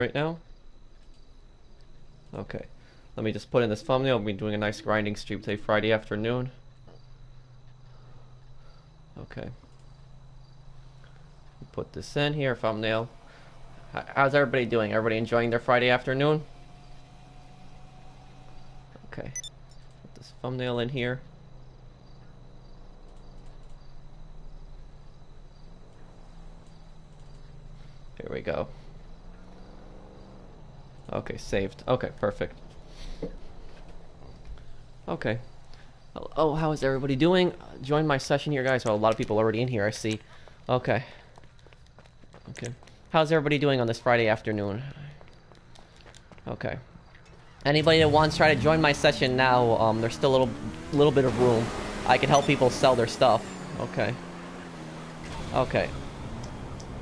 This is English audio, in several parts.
right now. Okay, let me just put in this thumbnail. We'll be doing a nice grinding stream today, Friday afternoon. Okay, put this in here, thumbnail. How's everybody doing? Everybody enjoying their Friday afternoon? Okay, put this thumbnail in here. Here we go. Okay, saved. Okay, perfect. Okay. Oh, how is everybody doing? Join my session here, guys. Well, a lot of people already in here, I see. Okay. Okay. How's everybody doing on this Friday afternoon? Okay. Anybody that wants to try to join my session now, there's still a little bit of room. I can help people sell their stuff. Okay. Okay.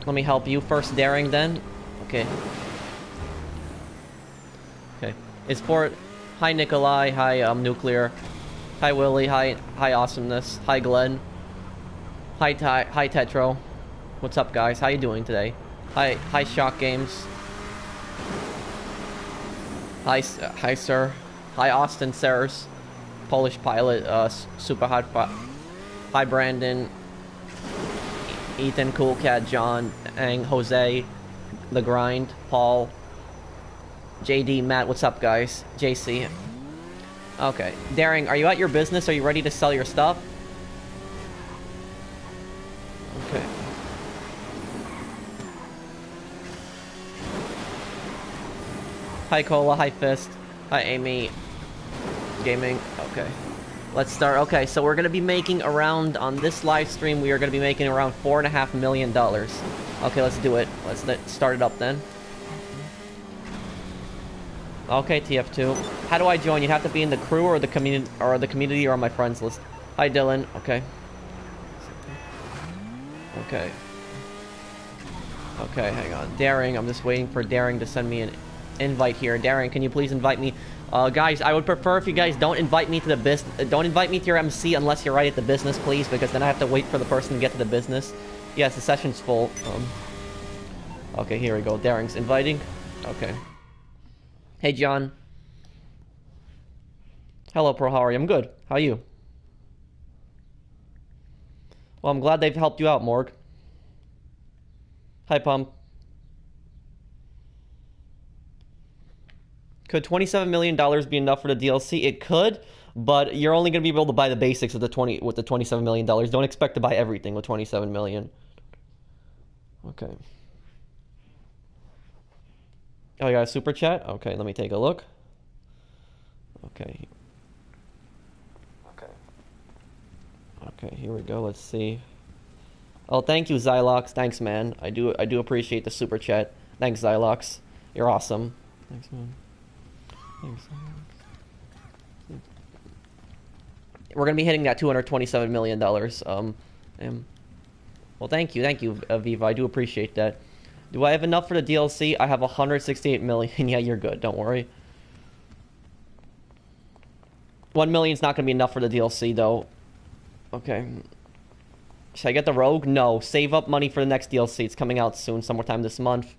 Let me help you first, Daring, then. Okay. Okay. It's for... Hi, Nikolai. Hi, Nuclear. Hi, Willie. Hi, Awesomeness. Hi, Glenn. Hi, Tetro. What's up, guys? How you doing today? Hi, Shock Games. Hi, sir. Hi, Austin Sears. Polish Pilot. Super Hot. Hi, Brandon. Ethan, Cool Cat, John, Ang, Jose, The Grind, Paul, JD, Matt, what's up, guys? JC. Okay. Daring, are you at your business? Are you ready to sell your stuff? Okay. Hi, Cola. Hi, Fist. Hi, Amy. Gaming. Okay. Let's start. Okay, so we're going to be making around, on this live stream, we are going to be making around $4.5 million. Okay, let's do it. Let's start it up then. Okay, TF2. How do I join? You have to be in the crew or the community or on my friends list. Hi, Dylan. Okay. Okay. Okay, hang on. Daring, I'm just waiting for Daring to send me an invite here. Daring, can you please invite me? Guys, I would prefer if you guys don't invite me to the business. Don't invite me to your MC unless you're right at the business, please, because then I have to wait for the person to get to the business. Yes, the session's full. Okay, here we go. Daring's inviting. Okay. Hey, John. Hello, Pro. How are you? I'm good. How are you? Well, I'm glad they've helped you out, Morg. Hi, Pump. Could $27 million be enough for the DLC? It could, but you're only going to be able to buy the basics of the $27 million. Don't expect to buy everything with $27 million. Okay. Oh, you got a super chat? Okay, let me take a look. Okay. Okay. Okay, here we go. Let's see. Oh, thank you, Xylox. Thanks, man. I do appreciate the super chat. Thanks, Xylox. You're awesome. Thanks, man. Thanks. We're gonna be hitting that $227 million. Well, thank you, Viva. I do appreciate that. Do I have enough for the DLC? I have 168 million. Yeah, you're good. Don't worry. 1 million's not gonna be enough for the DLC, though. Okay. Should I get the Rogue? No. Save up money for the next DLC. It's coming out soon, sometime this month.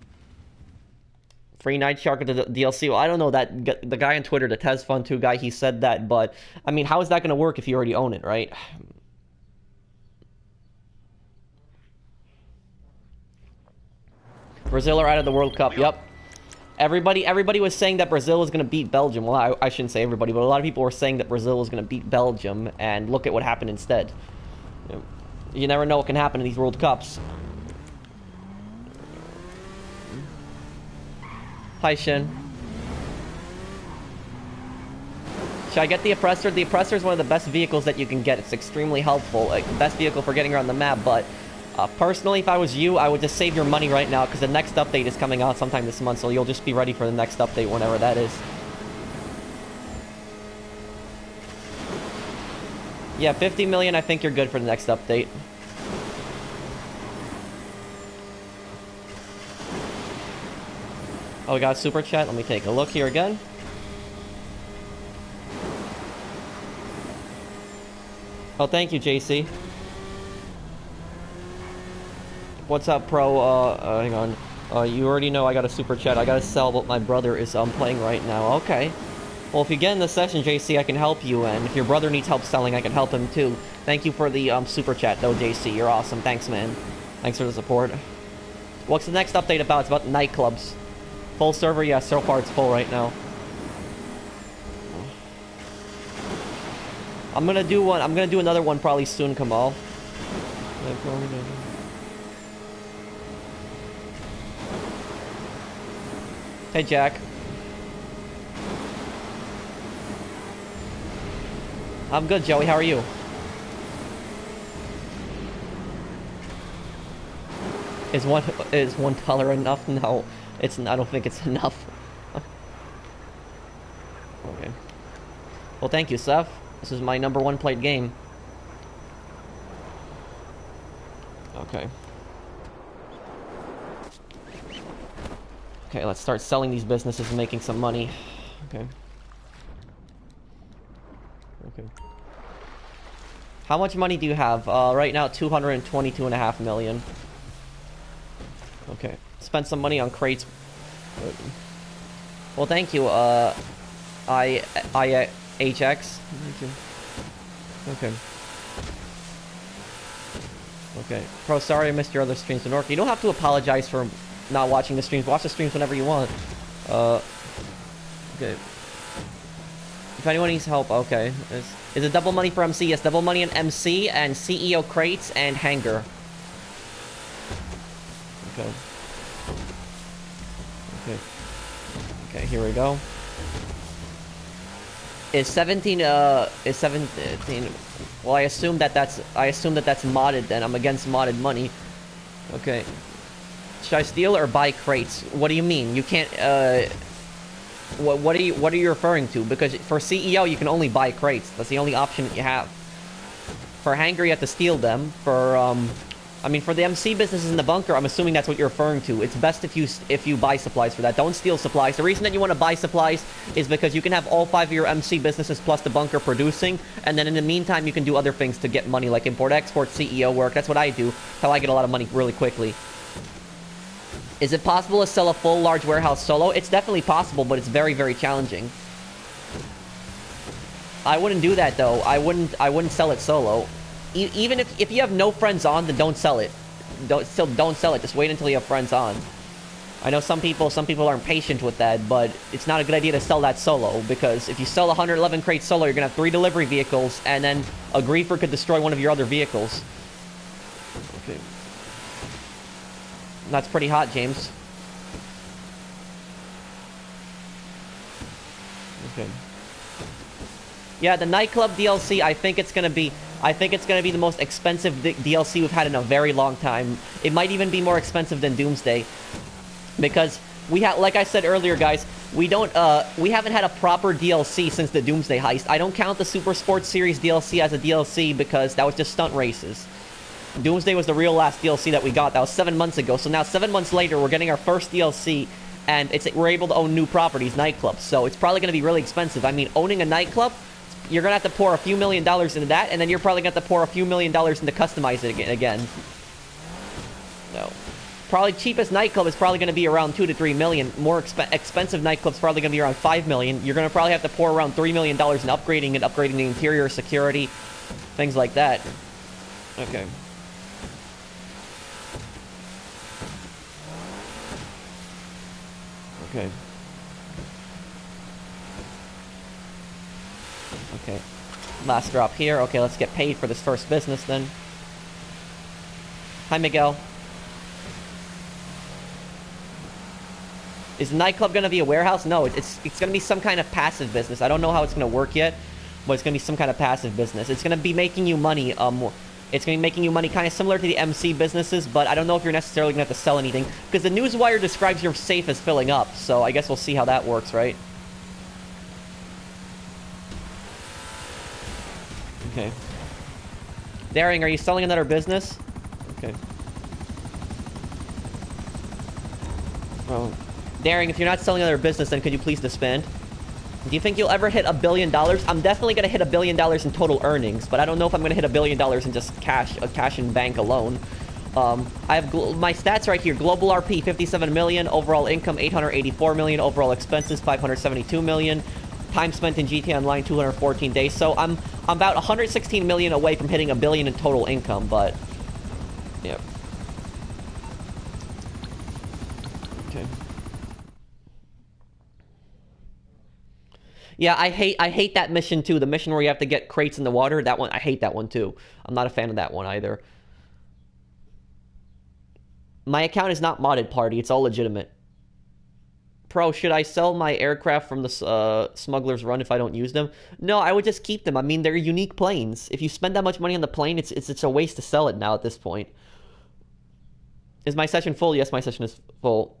Free Night Shark of the DLC. Well, I don't know that the guy on Twitter, the Tez Fun 2 guy, he said that, but I mean, how is that going to work if you already own it, right? Brazil are out of the World Cup. Yep. Everybody was saying that Brazil was going to beat Belgium. Well, I shouldn't say everybody, but a lot of people were saying that Brazil was going to beat Belgium, and look at what happened instead. You never know what can happen in these World Cups. Hi, Shin. Should I get the Oppressor? The Oppressor is one of the best vehicles that you can get. It's extremely helpful. Like, the best vehicle for getting around the map, but personally, if I was you, I would just save your money right now, because the next update is coming out sometime this month, so you'll just be ready for the next update whenever that is. Yeah, 50 million, I think you're good for the next update. Oh, we got a super chat. Let me take a look here again. Oh, thank you, JC. What's up, Pro? Hang on. You already know I got a super chat. I gotta sell what my brother is playing right now. Okay. Well, if you get in the session, JC, I can help you, and if your brother needs help selling, I can help him too. Thank you for the super chat, though, JC. You're awesome. Thanks, man. Thanks for the support. What's the next update about? It's about nightclubs. Full server? Yeah, so far it's full right now. I'm gonna do one. I'm gonna do another one probably soon, Kamal. Hey, Jack. I'm good, Joey. How are you? Is $1 enough? No, it's. I don't think it's enough. Okay. Well, thank you, Seth. This is my #1 played game. Okay. Okay, let's start selling these businesses and making some money. Okay. Okay. How much money do you have? Right now, 222.5 million. Okay. Spend some money on crates. Well, thank you, HX. Thank you. Okay. Okay. Pro, sorry I missed your other streams in Orca. You don't have to apologize for not watching the streams. Watch the streams whenever you want. Okay. If anyone needs help, okay. Is it double money for MC? Yes, double money in MC and CEO crates and hanger. Okay. Okay. Okay, here we go. Is 17 well, I assume that's modded then. I'm against modded money. Okay. Should I steal or buy crates? What do you mean? You can't what are you referring to? Because for CEO you can only buy crates. That's the only option that you have. For hanger you have to steal them. For I mean, for the MC businesses in the bunker, I'm assuming that's what you're referring to. It's best if you buy supplies for that. Don't steal supplies. The reason that you want to buy supplies is because you can have all 5 of your MC businesses plus the bunker producing, and then in the meantime, you can do other things to get money, like import-export, CEO work. That's what I do. That's how I get a lot of money really quickly. Is it possible to sell a full large warehouse solo? It's definitely possible, but it's very, very challenging. I wouldn't do that, though. I wouldn't sell it solo. Even if you have no friends on, then don't sell it. Don't sell it. Just wait until you have friends on. I know some people aren't patient with that, but it's not a good idea to sell that solo, because if you sell 111 crates solo, you're gonna have 3 delivery vehicles, and then a griefer could destroy one of your other vehicles. Okay. That's pretty hot, James. Okay. Yeah, the nightclub DLC, I think it's gonna be the most expensive DLC we've had in a very long time. It might even be more expensive than Doomsday, because like I said earlier, guys, we haven't had a proper DLC since the Doomsday heist. I don't count the Super Sports Series DLC as a DLC because that was just stunt races. Doomsday was the real last DLC that we got. That was 7 months ago. So now 7 months later, we're getting our first DLC, and we're able to own new properties, nightclubs. So it's probably going to be really expensive. I mean, owning a nightclub, you're going to have to pour a few $1 million into that, and then you're probably going to have to pour a few $1 million into customize it again. No. Probably cheapest nightclub is probably going to be around 2 to 3 million. More expensive nightclub's probably going to be around 5 million. You're going to probably have to pour around $3 million in upgrading the interior, security, things like that. Okay. Okay. Okay. Last drop here. Okay, let's get paid for this first business then. Hi, Miguel. Is the nightclub going to be a warehouse? No, it's going to be some kind of passive business. I don't know how it's going to work yet, but it's going to be some kind of passive business. It's going to be making you money. It's going to be making you money kind of similar to the MC businesses, but I don't know if you're necessarily going to have to sell anything, because the newswire describes your safe as filling up, so I guess we'll see how that works, right? Okay. Daring, are you selling another business? Okay. Well, Daring, if you're not selling another business, then could you please disband? Do you think you'll ever hit $1 billion? I'm definitely going to hit $1 billion in total earnings, but I don't know if I'm going to hit $1 billion in just cash in bank alone. I have my stats right here. Global RP 57 million, overall income 884 million, overall expenses 572 million, time spent in GTA Online 214 days. So I'm about 116 million away from hitting $1 billion in total income, but yeah. Okay. Yeah, I hate that mission too. The mission where you have to get crates in the water. That one, I hate that one too. I'm not a fan of that one either. My account is not modded, party. It's all legitimate. Pro, should I sell my aircraft from the Smuggler's Run if I don't use them? No, I would just keep them. I mean, they're unique planes. If you spend that much money on the plane, it's a waste to sell it now at this point. Is my session full? Yes, my session is full.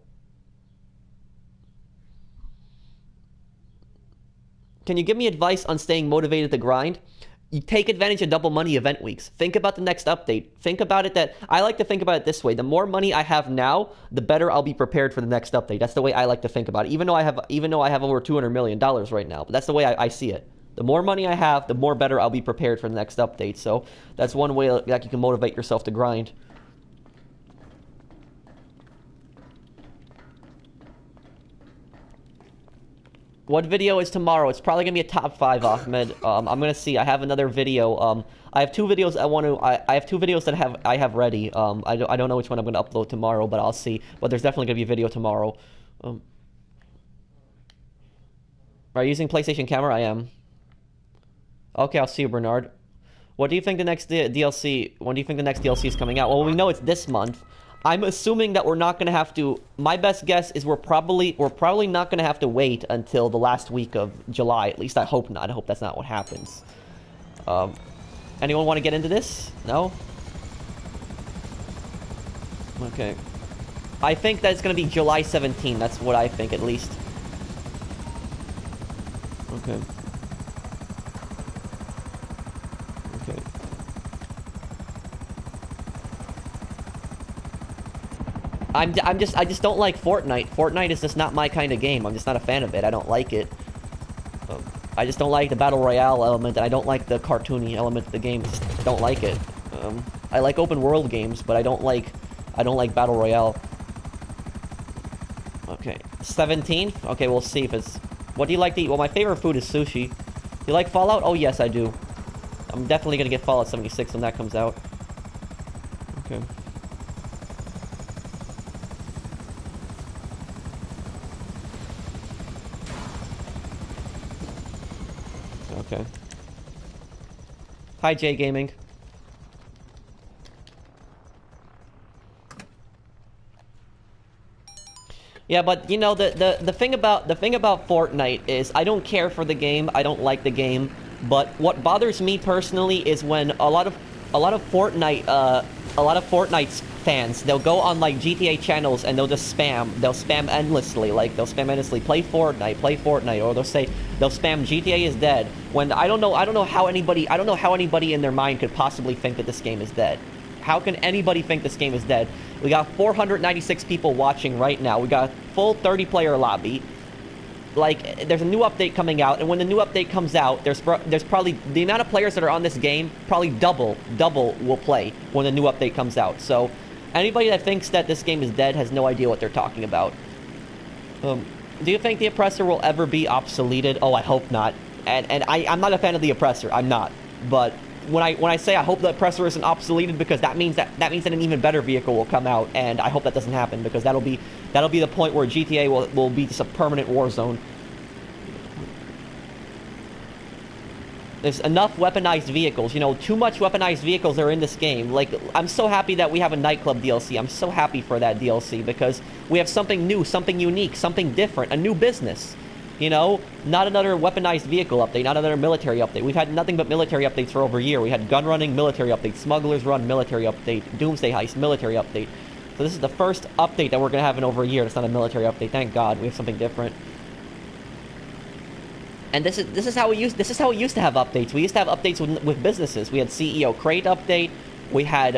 Can you give me advice on staying motivated to grind? You take advantage of double money event weeks. Think about the next update. Think about it that I like to think about it this way. The more money I have now, the better I'll be prepared for the next update. That's the way I like to think about it. Even though I have over $200 million right now, but that's the way I see it. The more money I have, the more better I'll be prepared for the next update. So that's one way that you can motivate yourself to grind. What video is tomorrow? It's probably gonna be a top 5, Ahmed. I'm gonna see. I have another video. I have 2 videos I have 2 videos that I have ready. I don't know which one I'm gonna upload tomorrow, but I'll see. But there's definitely gonna be a video tomorrow. Are you using PlayStation camera? I am. Okay, I'll see you, Bernard. What do you think the next DLC? When do you think the next DLC is coming out? Well, we know it's this month. I'm assuming that we're not going to have to... My best guess is we're probably not going to have to wait until the last week of July. At least I hope not. I hope that's not what happens. Anyone want to get into this? No? Okay. I think that's going to be July 17. That's what I think, at least. Okay. Okay. I just don't like Fortnite. Fortnite is just not my kind of game. I'm just not a fan of it. I don't like it. I just don't like the Battle Royale element, and I don't like the cartoony element of the game. Just don't like it. I like open world games, but I don't like Battle Royale. Okay. 17? Okay, we'll see if it's... What do you like to eat? Well, my favorite food is sushi. Do you like Fallout? Oh, yes, I do. I'm definitely gonna get Fallout 76 when that comes out. Okay. Okay. Hi, J Gaming. Yeah, but you know the thing about Fortnite is I don't care for the game. I don't like the game. But what bothers me personally is when a lot of Fortnite's fans, they'll go on like GTA channels and they'll spam endlessly, like they'll spam endlessly, play Fortnite, or they'll spam GTA is dead. When I don't know how anybody in their mind could possibly think that this game is dead. How can anybody think this game is dead? We got 496 people watching right now. We got a full 30-player lobby. Like, there's a new update coming out, and when the new update comes out, there's probably the amount of players that are on this game, probably double will play when the new update comes out. So, anybody that thinks that this game is dead has no idea what they're talking about. Do you think the oppressor will ever be obsoleted? Oh, I hope not. And I'm not a fan of the oppressor. I'm not. But when I say I hope the oppressor isn't obsoleted, because that means that an even better vehicle will come out, and I hope that doesn't happen, because that'll be the point where GTA will be just a permanent war zone. There's enough weaponized vehicles. You know, too much weaponized vehicles are in this game. Like, I'm so happy that we have a nightclub DLC. I'm so happy for that DLC, because we have something new, something unique, something different, a new business. You know, not another weaponized vehicle update, not another military update. We've had nothing but military updates for over a year. We had gun running, military update, smugglers run, military update, doomsday heist, military update. So this is the first update that we're going to have in over a year. It's not a military update. Thank God. We have something different. And this is how we used to have updates. We used to have updates with businesses. We had CEO Crate update. We had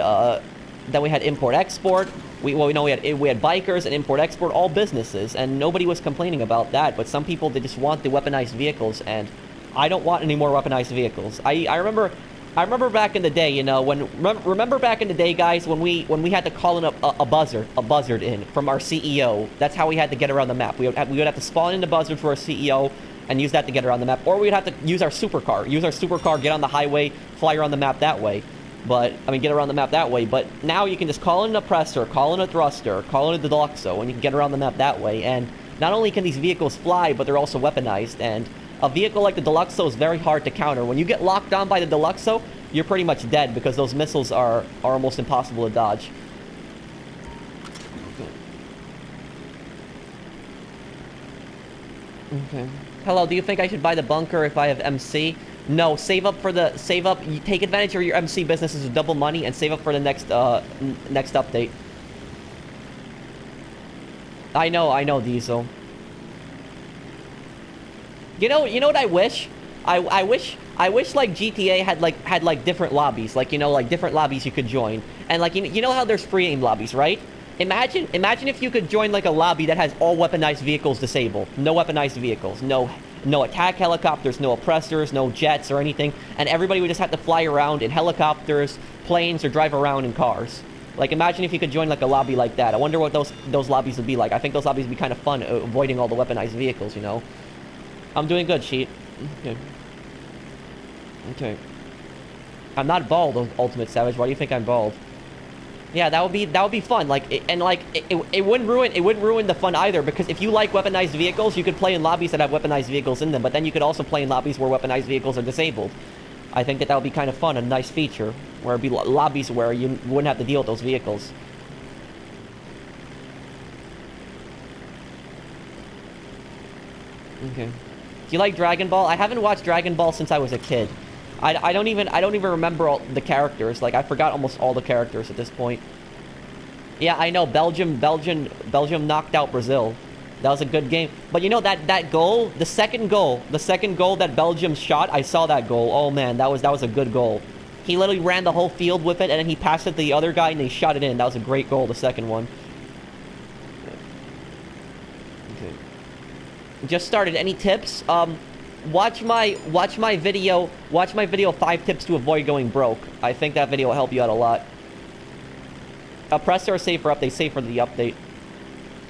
then we had import export. We had bikers and import export, all businesses, and nobody was complaining about that. But some people, they just want the weaponized vehicles, and I don't want any more weaponized vehicles. I remember I remember back in the day, you know, remember back in the day, guys, when we had to call in a buzzard in from our CEO. That's how we had to get around the map. We would have to spawn in the buzzard for our CEO and use that to get around the map, or we'd have to use our supercar, get on the highway, fly around the map that way. But I mean, get around the map that way. But now you can just call in an oppressor, call in a thruster, call in a deluxo, and you can get around the map that way. And not only can these vehicles fly, but they're also weaponized. And a vehicle like the Deluxo is very hard to counter. When you get locked on by the Deluxo, you're pretty much dead because those missiles are almost impossible to dodge. Okay. Hello, do you think I should buy the bunker if I have MC? No, save up, you take advantage of your MC businesses with double money and save up for the next update. I know, Diesel. You know what I wish? I wish like GTA had like different lobbies, like, you know, like different lobbies you could join. And like, you know how there's free aim lobbies, right? Imagine if you could join like a lobby that has all weaponized vehicles disabled. No weaponized vehicles, no attack helicopters, no oppressors, no jets or anything, and everybody would just have to fly around in helicopters, planes, or drive around in cars. Like, imagine if you could join like a lobby like that. I wonder what those lobbies would be like. I think those lobbies would be kind of fun, avoiding all the weaponized vehicles, you know. I'm doing good, Sheet. Okay. Okay. I'm not bald, Ultimate Savage. Why do you think I'm bald? Yeah, that would be fun. Like, it wouldn't ruin the fun either, because if you like weaponized vehicles, you could play in lobbies that have weaponized vehicles in them. But then you could also play in lobbies where weaponized vehicles are disabled. I think that would be kind of fun, a nice feature, where it'd be lobbies where you wouldn't have to deal with those vehicles. Okay. Do you like Dragon Ball? I haven't watched Dragon Ball since I was a kid. I don't even remember all the characters. Like, I forgot almost all the characters at this point. Yeah, I know. Belgium knocked out Brazil. That was a good game. But you know that goal, the second goal that Belgium shot, I saw that goal. Oh man, that was a good goal. He literally ran the whole field with it, and then he passed it to the other guy, and they shot it in. That was a great goal, the second one. Okay. Just started. Any tips? Watch my video 5 tips to avoid going broke. I think that video will help you out a lot. Oppressor safer update, safer the update.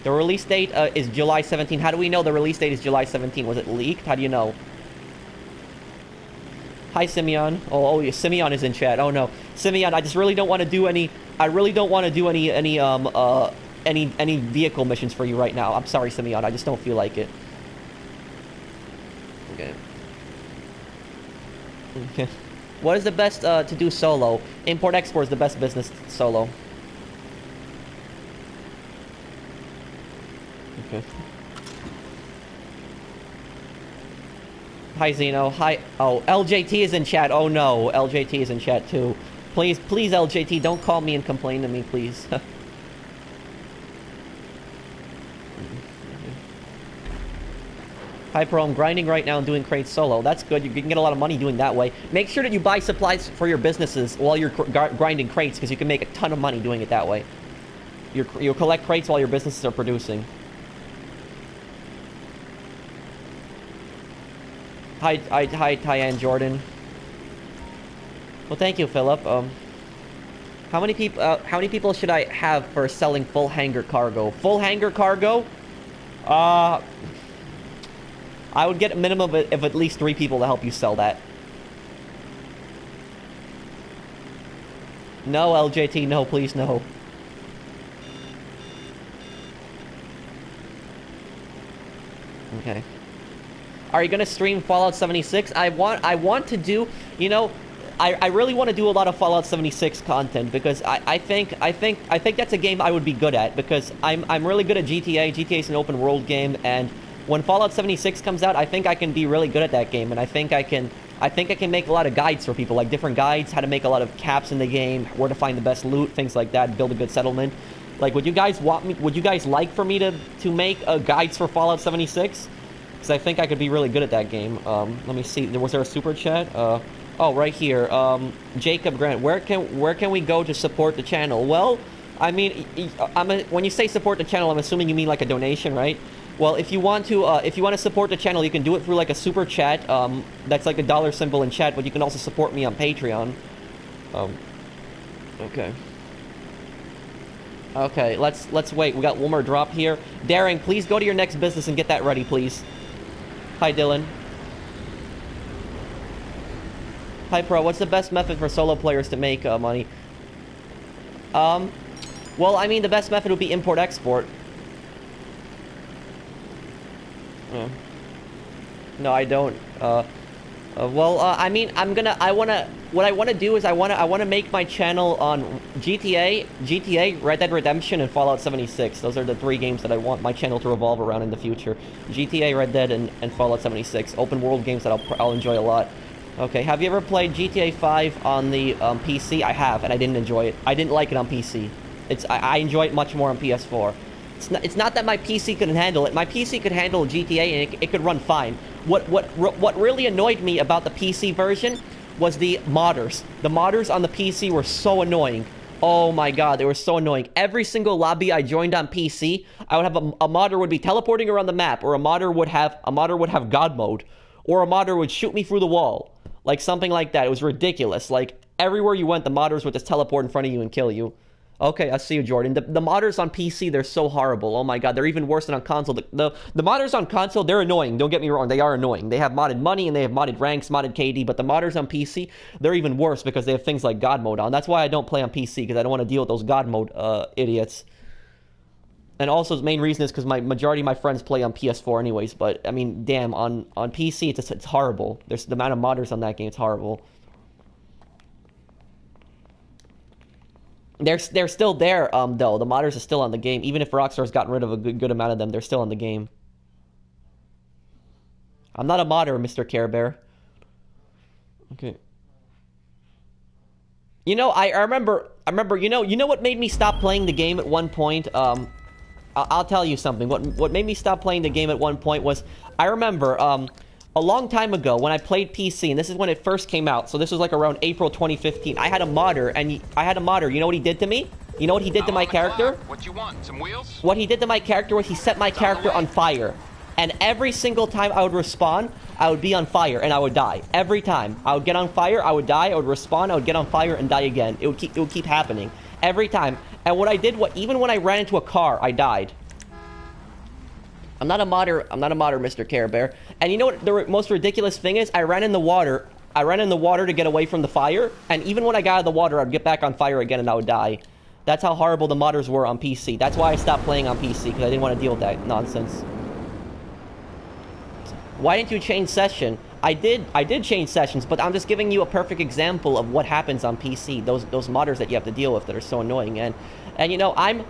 The release date is July 17. How do we know the release date is July 17? Was it leaked? How do you know? Hi, Simeon. Oh, Simeon is in chat. Oh no, Simeon, I just really don't want to do any. I really don't want to do any vehicle missions for you right now. I'm sorry, Simeon. I just don't feel like it. Okay. Okay. What is the best to do solo? Import-export is the best business solo. Okay. Hi, Zeno. Hi. Oh, LJT is in chat. Oh no, LJT is in chat too. Please, LJT, don't call me and complain to me, please. Hi, Pro, I'm grinding right now and doing crates solo. That's good. You can get a lot of money doing that way. Make sure that you buy supplies for your businesses while you're grinding crates, because you can make a ton of money doing it that way. You'll collect crates while your businesses are producing. Hi, Tyann Jordan. Well, thank you, Philip. How many people should I have for selling full hangar cargo? Full hangar cargo? I would get a minimum of at least 3 people to help you sell that. No, LJT, no, please, no. Okay. Are you gonna stream Fallout 76? I want to do, you know, I really want to do a lot of Fallout 76 content, because I think that's a game I would be good at, because I'm really good at GTA. GTA is an open world game, and when Fallout 76 comes out, I think I can be really good at that game, and I think I can make a lot of guides for people, like different guides, how to make a lot of caps in the game, where to find the best loot, things like that, build a good settlement. Like, would you guys like for me to make guides for Fallout 76? Because I think I could be really good at that game. Let me see. Was there a super chat? Oh, right here. Jacob Grant. Where can we go to support the channel? Well, I mean, when you say support the channel, I'm assuming you mean like a donation, right? Well, if you want to support the channel, you can do it through like a super chat. That's like a dollar symbol in chat, but you can also support me on Patreon. Okay. Okay, let's wait. We got one more drop here. Daring, please go to your next business and get that ready, please. Hi, Dylan. Hi, Pro. What's the best method for solo players to make money? Well, I mean, the best method would be import-export. No, I don't. Well, I mean, what I wanna do is I wanna make my channel on GTA, Red Dead Redemption, and Fallout 76. Those are the 3 games that I want my channel to revolve around in the future. GTA, Red Dead, and Fallout 76. Open world games that I'll enjoy a lot. Okay, have you ever played GTA 5 on the PC? I have, and I didn't enjoy it. I didn't like it on PC. I enjoy it much more on PS4. It's not that my PC couldn't handle it. My PC could handle GTA, and it could run fine. What really annoyed me about the PC version was the modders. The modders on the PC were so annoying. Oh my god, they were so annoying. Every single lobby I joined on PC, I would have a modder would be teleporting around the map, or a modder would have God mode, or a modder would shoot me through the wall. Like something like that. It was ridiculous. Like everywhere you went, the modders would just teleport in front of you and kill you. Okay, I see you, Jordan. The modders on PC, they're so horrible. Oh my god, they're even worse than on console. The modders on console, they're annoying. Don't get me wrong, they are annoying. They have modded money, and they have modded ranks, modded KD, but the modders on PC, they're even worse because they have things like God mode on. That's why I don't play on PC, because I don't want to deal with those God mode idiots. And also, the main reason is because majority of my friends play on PS4 anyways, but, I mean, damn, on PC, it's horrible. There's the amount of modders on that game, it's horrible. They're still there, though. The modders are still on the game. Even if Rockstar's gotten rid of a good amount of them, they're still on the game. I'm not a modder, Mr. Care Bear. Okay. You know, I remember, you know what made me stop playing the game at one point? I'll tell you something. What made me stop playing the game at one point was, I remember, a long time ago, when I played PC, and this is when it first came out, so this was like around April 2015, I had a modder, you know what he did to me? You know what he did to my character? What you want, some wheels? What he did to my character was he set my character on fire. And every single time I would respawn, I would be on fire, and I would die. Every time. I would get on fire, I would die, I would respawn, I would get on fire, and die again. It would keep happening. Every time. And what I did, even when I ran into a car, I died. I'm not a modder, Mr. Care Bear. And you know what the most ridiculous thing is? I ran in the water to get away from the fire, and even when I got out of the water, I'd get back on fire again and I would die. That's how horrible the modders were on PC. That's why I stopped playing on PC, because I didn't want to deal with that nonsense. Why didn't you change session? I did change sessions, but I'm just giving you a perfect example of what happens on PC. Those modders that you have to deal with that are so annoying. And you know, I'm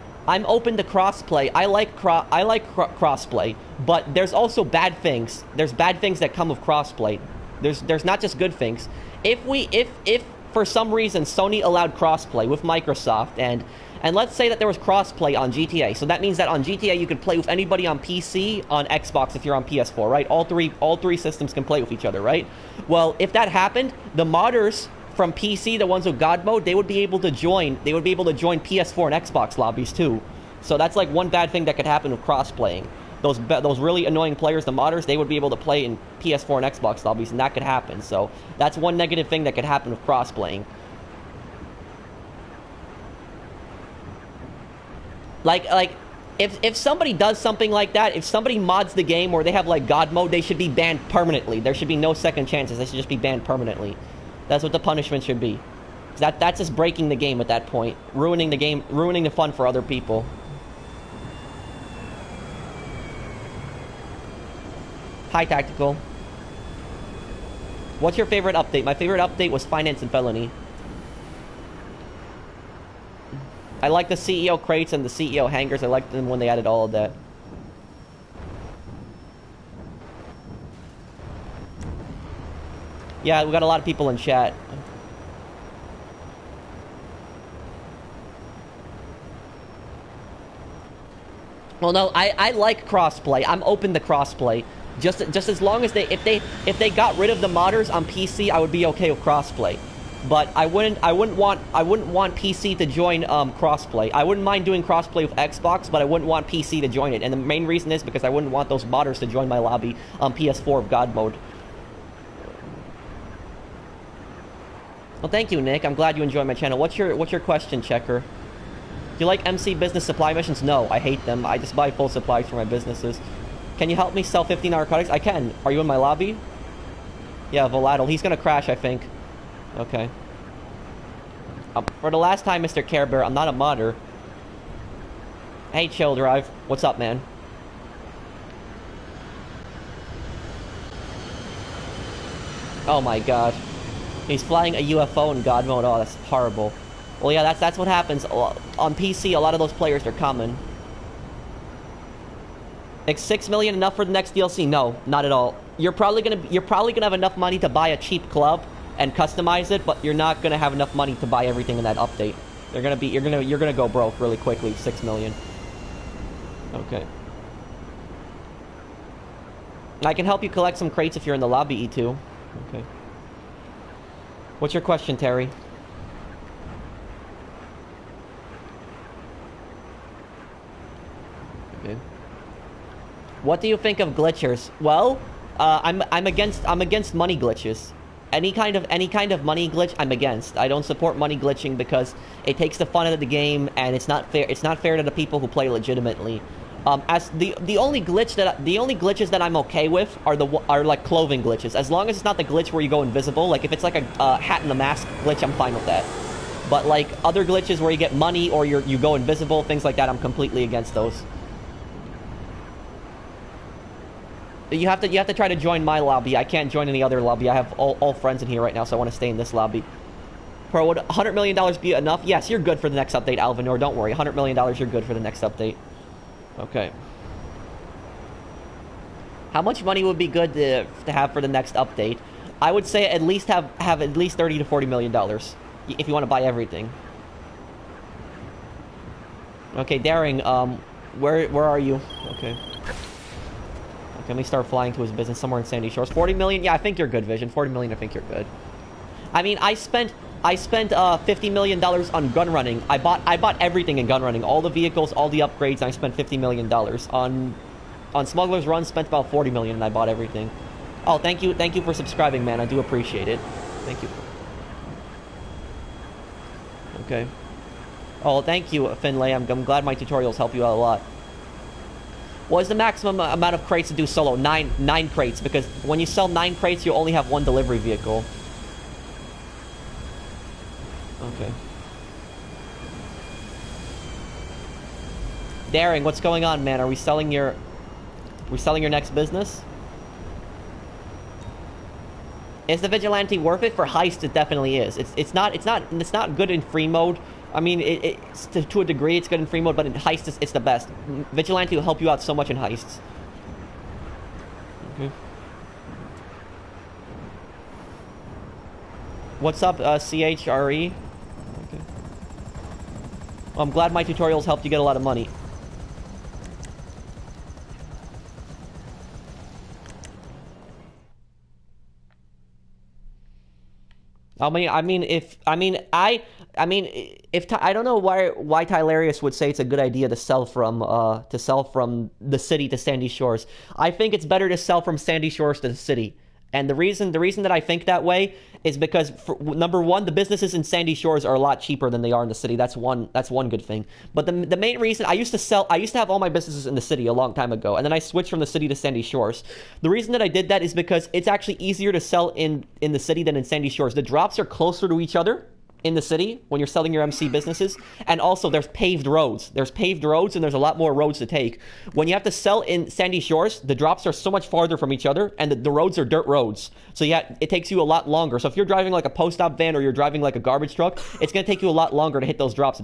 open to crossplay. I like crossplay, but there's also bad things. There's bad things that come with crossplay. There's not just good things. If for some reason Sony allowed crossplay with Microsoft, and let's say that there was crossplay on GTA, so that means that on GTA you could play with anybody on PC, on Xbox if you're on PS4, right? All three systems can play with each other, right? Well, if that happened, the modders from PC, the ones with God mode, they would be able to join PS4 and Xbox lobbies too. So that's like one bad thing that could happen with cross-playing. Those really annoying players, the modders, they would be able to play in PS4 and Xbox lobbies, and that could happen. So that's one negative thing that could happen with cross-playing. Like, if somebody does something like that, if somebody mods the game or they have like God mode, they should be banned permanently. There should be no second chances. They should just be banned permanently. That's what the punishment should be. That's just breaking the game at that point. Ruining the game, ruining the fun for other people. Hi, Tactical. What's your favorite update? My favorite update was Finance and Felony. I like the CEO crates and the CEO hangers. I liked them when they added all of that. Yeah, we got a lot of people in chat. Well, no, I like crossplay. I'm open to crossplay. Just as long as if they got rid of the modders on PC, I would be okay with crossplay. but I wouldn't want PC to join crossplay. I wouldn't mind doing crossplay with Xbox, but I wouldn't want PC to join it. And the main reason is because I wouldn't want those modders to join my lobby on PS4 of God mode. Well, thank you, Nick. I'm glad you enjoy my channel. What's your question, Checker? Do you like MC business supply missions? No, I hate them. I just buy full supplies for my businesses. Can you help me sell 15 narcotics? I can. Are you in my lobby? Yeah, Volatile. He's gonna crash, I think. Okay. For the last time, Mr. Care Bear, I'm not a modder. Hey, Chill Drive. What's up, man? Oh my god. He's flying a UFO in God mode. Oh, that's horrible. Well, yeah, that's what happens. On PC, a lot of those players are common. Is 6 million enough for the next DLC? No, not at all. You're probably gonna have enough money to buy a cheap club and customize it, but you're not gonna have enough money to buy everything in that update. You're gonna go broke really quickly. 6 million. Okay. I can help you collect some crates if you're in the lobby, E2. Okay. What's your question, Terry? Okay. What do you think of glitchers? Well, I'm against money glitches. Any kind of money glitch, I'm against. I don't support money glitching because it takes the fun out of the game, and it's not fair. It's not fair to the people who play legitimately. As the only glitches that I'm okay with are like clothing glitches. As long as it's not the glitch where you go invisible. Like if it's like a hat and the mask glitch, I'm fine with that. But like other glitches where you get money or you go invisible, things like that, I'm completely against those. You have to try to join my lobby. I can't join any other lobby. I have all friends in here right now, so I want to stay in this lobby. Pro, would $100 million be enough? Yes, you're good for the next update, Alvinor. Don't worry. $100 million, you're good for the next update. Okay. How much money would be good to have for the next update? I would say at least have at least $30 to $40 million if you want to buy everything. Okay, Daring, where are you? Okay. Let me start flying to his business somewhere in Sandy Shores. 40 million? Yeah, I think you're good, Vision. 40 million, I think you're good. I mean, I spent $50 million on gun running. I bought everything in gun running. All the vehicles, all the upgrades, and I spent $50 million. On Smuggler's Run, spent about 40 million, and I bought everything. Oh, thank you for subscribing, man. I do appreciate it. Thank you. Okay. Oh, thank you, Finlay. I'm glad my tutorials help you out a lot. What is the maximum amount of crates to do solo? 9 crates, because when you sell 9 crates, you only have 1 delivery vehicle. Okay. Daring, what's going on, man? Are we selling your next business? Is the vigilante worth it? For heist, it definitely is. It's not good in free mode. I mean, it's to a degree, it's good in free mode, but in heist, it's the best. Vigilante will help you out so much in heists. Okay. What's up, CHRE? Okay. Well, I'm glad my tutorials helped you get a lot of money. I don't know why Tylarius would say it's a good idea to sell from the city to Sandy Shores. I think it's better to sell from Sandy Shores to the city. And the reason that I think that way is because, number one, the businesses in Sandy Shores are a lot cheaper than they are in the city. That's one good thing. But the main reason, I used to have all my businesses in the city a long time ago, and then I switched from the city to Sandy Shores. The reason that I did that is because it's actually easier to sell in the city than in Sandy Shores. The drops are closer to each other in the city when you're selling your MC businesses, and also there's paved roads. There's paved roads, and there's a lot more roads to take. When you have to sell in Sandy Shores, the drops are so much farther from each other, and the roads are dirt roads. So yeah, it takes you a lot longer. So if you're driving like a post-op van or you're driving like a garbage truck, it's going to take you a lot longer to hit those drops.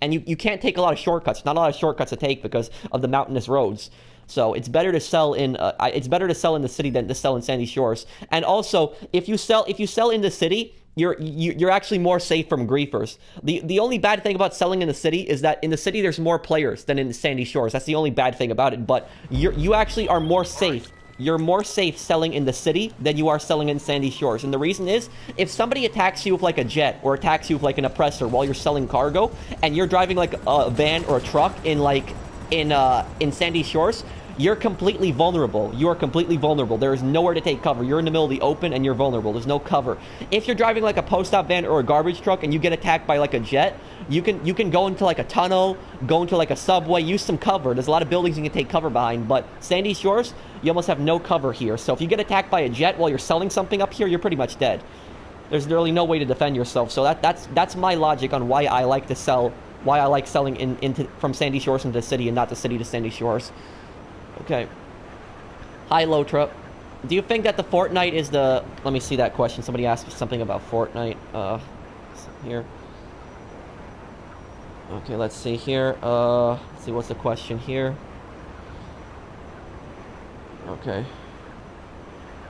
And you can't take a lot of shortcuts. Not a lot of shortcuts to take because of the mountainous roads. So it's better to sell in the city than to sell in Sandy Shores. And also, if you sell in the city, you're actually more safe from griefers. The only bad thing about selling in the city is that in the city there's more players than in Sandy Shores. That's the only bad thing about it. But you actually are more safe. you're more safe selling in the city than you are selling in Sandy Shores. And the reason is, if somebody attacks you with like a jet or attacks you with like an oppressor while you're selling cargo, and you're driving like a van or a truck in like in Sandy Shores, you're completely vulnerable. You are completely vulnerable. There is nowhere to take cover. You're in the middle of the open and you're vulnerable. There's no cover. If you're driving like a post-op van or a garbage truck and you get attacked by like a jet, you can go into like a tunnel, go into like a subway, use some cover. There's a lot of buildings you can take cover behind, but Sandy Shores, you almost have no cover here. So if you get attacked by a jet while you're selling something up here, you're pretty much dead. There's really no way to defend yourself. So that's my logic on why I like to sell, why I like selling into from Sandy Shores into the city and not the city to Sandy Shores. Okay. Hi, Lotra. Do you think that the Fortnite is the... Let me see that question. Somebody asked something about Fortnite. Here. Okay, let's see here. Let's see, what's the question here? Okay.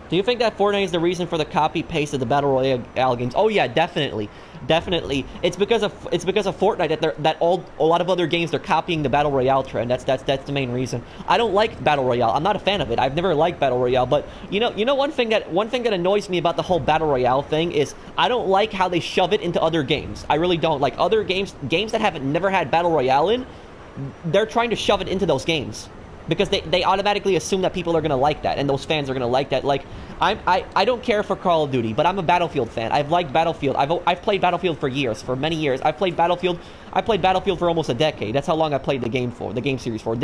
Do you think that Fortnite is the reason for the copy-paste of the Battle Royale games? Oh yeah, definitely. Definitely. It's because of Fortnite that a lot of other games, they're copying the Battle Royale trend. That's the main reason. I don't like Battle Royale. I'm not a fan of it. I've never liked Battle Royale, but you know one thing that annoys me about the whole Battle Royale thing is I don't like how they shove it into other games. I really don't. Like other games that haven't never had Battle Royale in, they're trying to shove it into those games. Because they automatically assume that people are going to like that, and those fans are going to like that. Like, I don't care for Call of Duty, but I'm a Battlefield fan. I've liked Battlefield. I've played Battlefield for years, for many years. I played Battlefield for almost a decade. That's how long I played the game series for.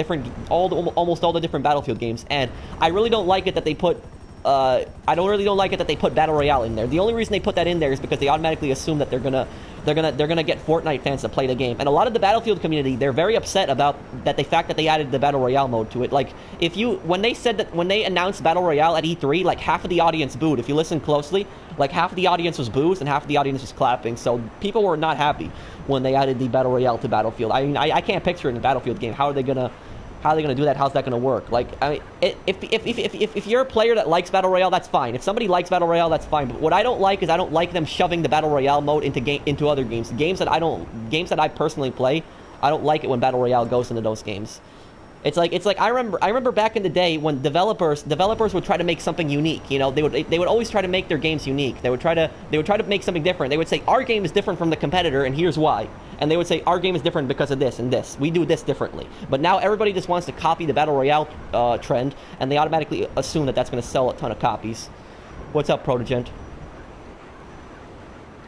Almost all the different Battlefield games, and I really don't like it that they put... I really don't like it that they put Battle Royale in there. The only reason they put that in there is because they automatically assume that they're gonna get Fortnite fans to play the game. And a lot of the Battlefield community, they're very upset about the fact that they added the Battle Royale mode to it. Like, when they announced Battle Royale at E3, like half of the audience booed. If you listen closely, like half of the audience was boos and half of the audience was clapping. So people were not happy when they added the Battle Royale to Battlefield. I mean, I can't picture it in a Battlefield game. How are they gonna do that? How's that going to work? Like, I mean, if you're a player that likes Battle Royale, that's fine. If somebody likes Battle Royale, that's fine. But what I don't like is I don't like them shoving the Battle Royale mode into other games. Games that I personally play, I don't like it when Battle Royale goes into those games. It's like I remember back in the day when developers would try to make something unique. You know, they would always try to make their games unique. They would try to make something different. They would say our game is different from the competitor, and here's why. And they would say our game is different because of this and this. We do this differently. But now everybody just wants to copy the Battle Royale trend, and they automatically assume that that's going to sell a ton of copies. What's up, Protogent?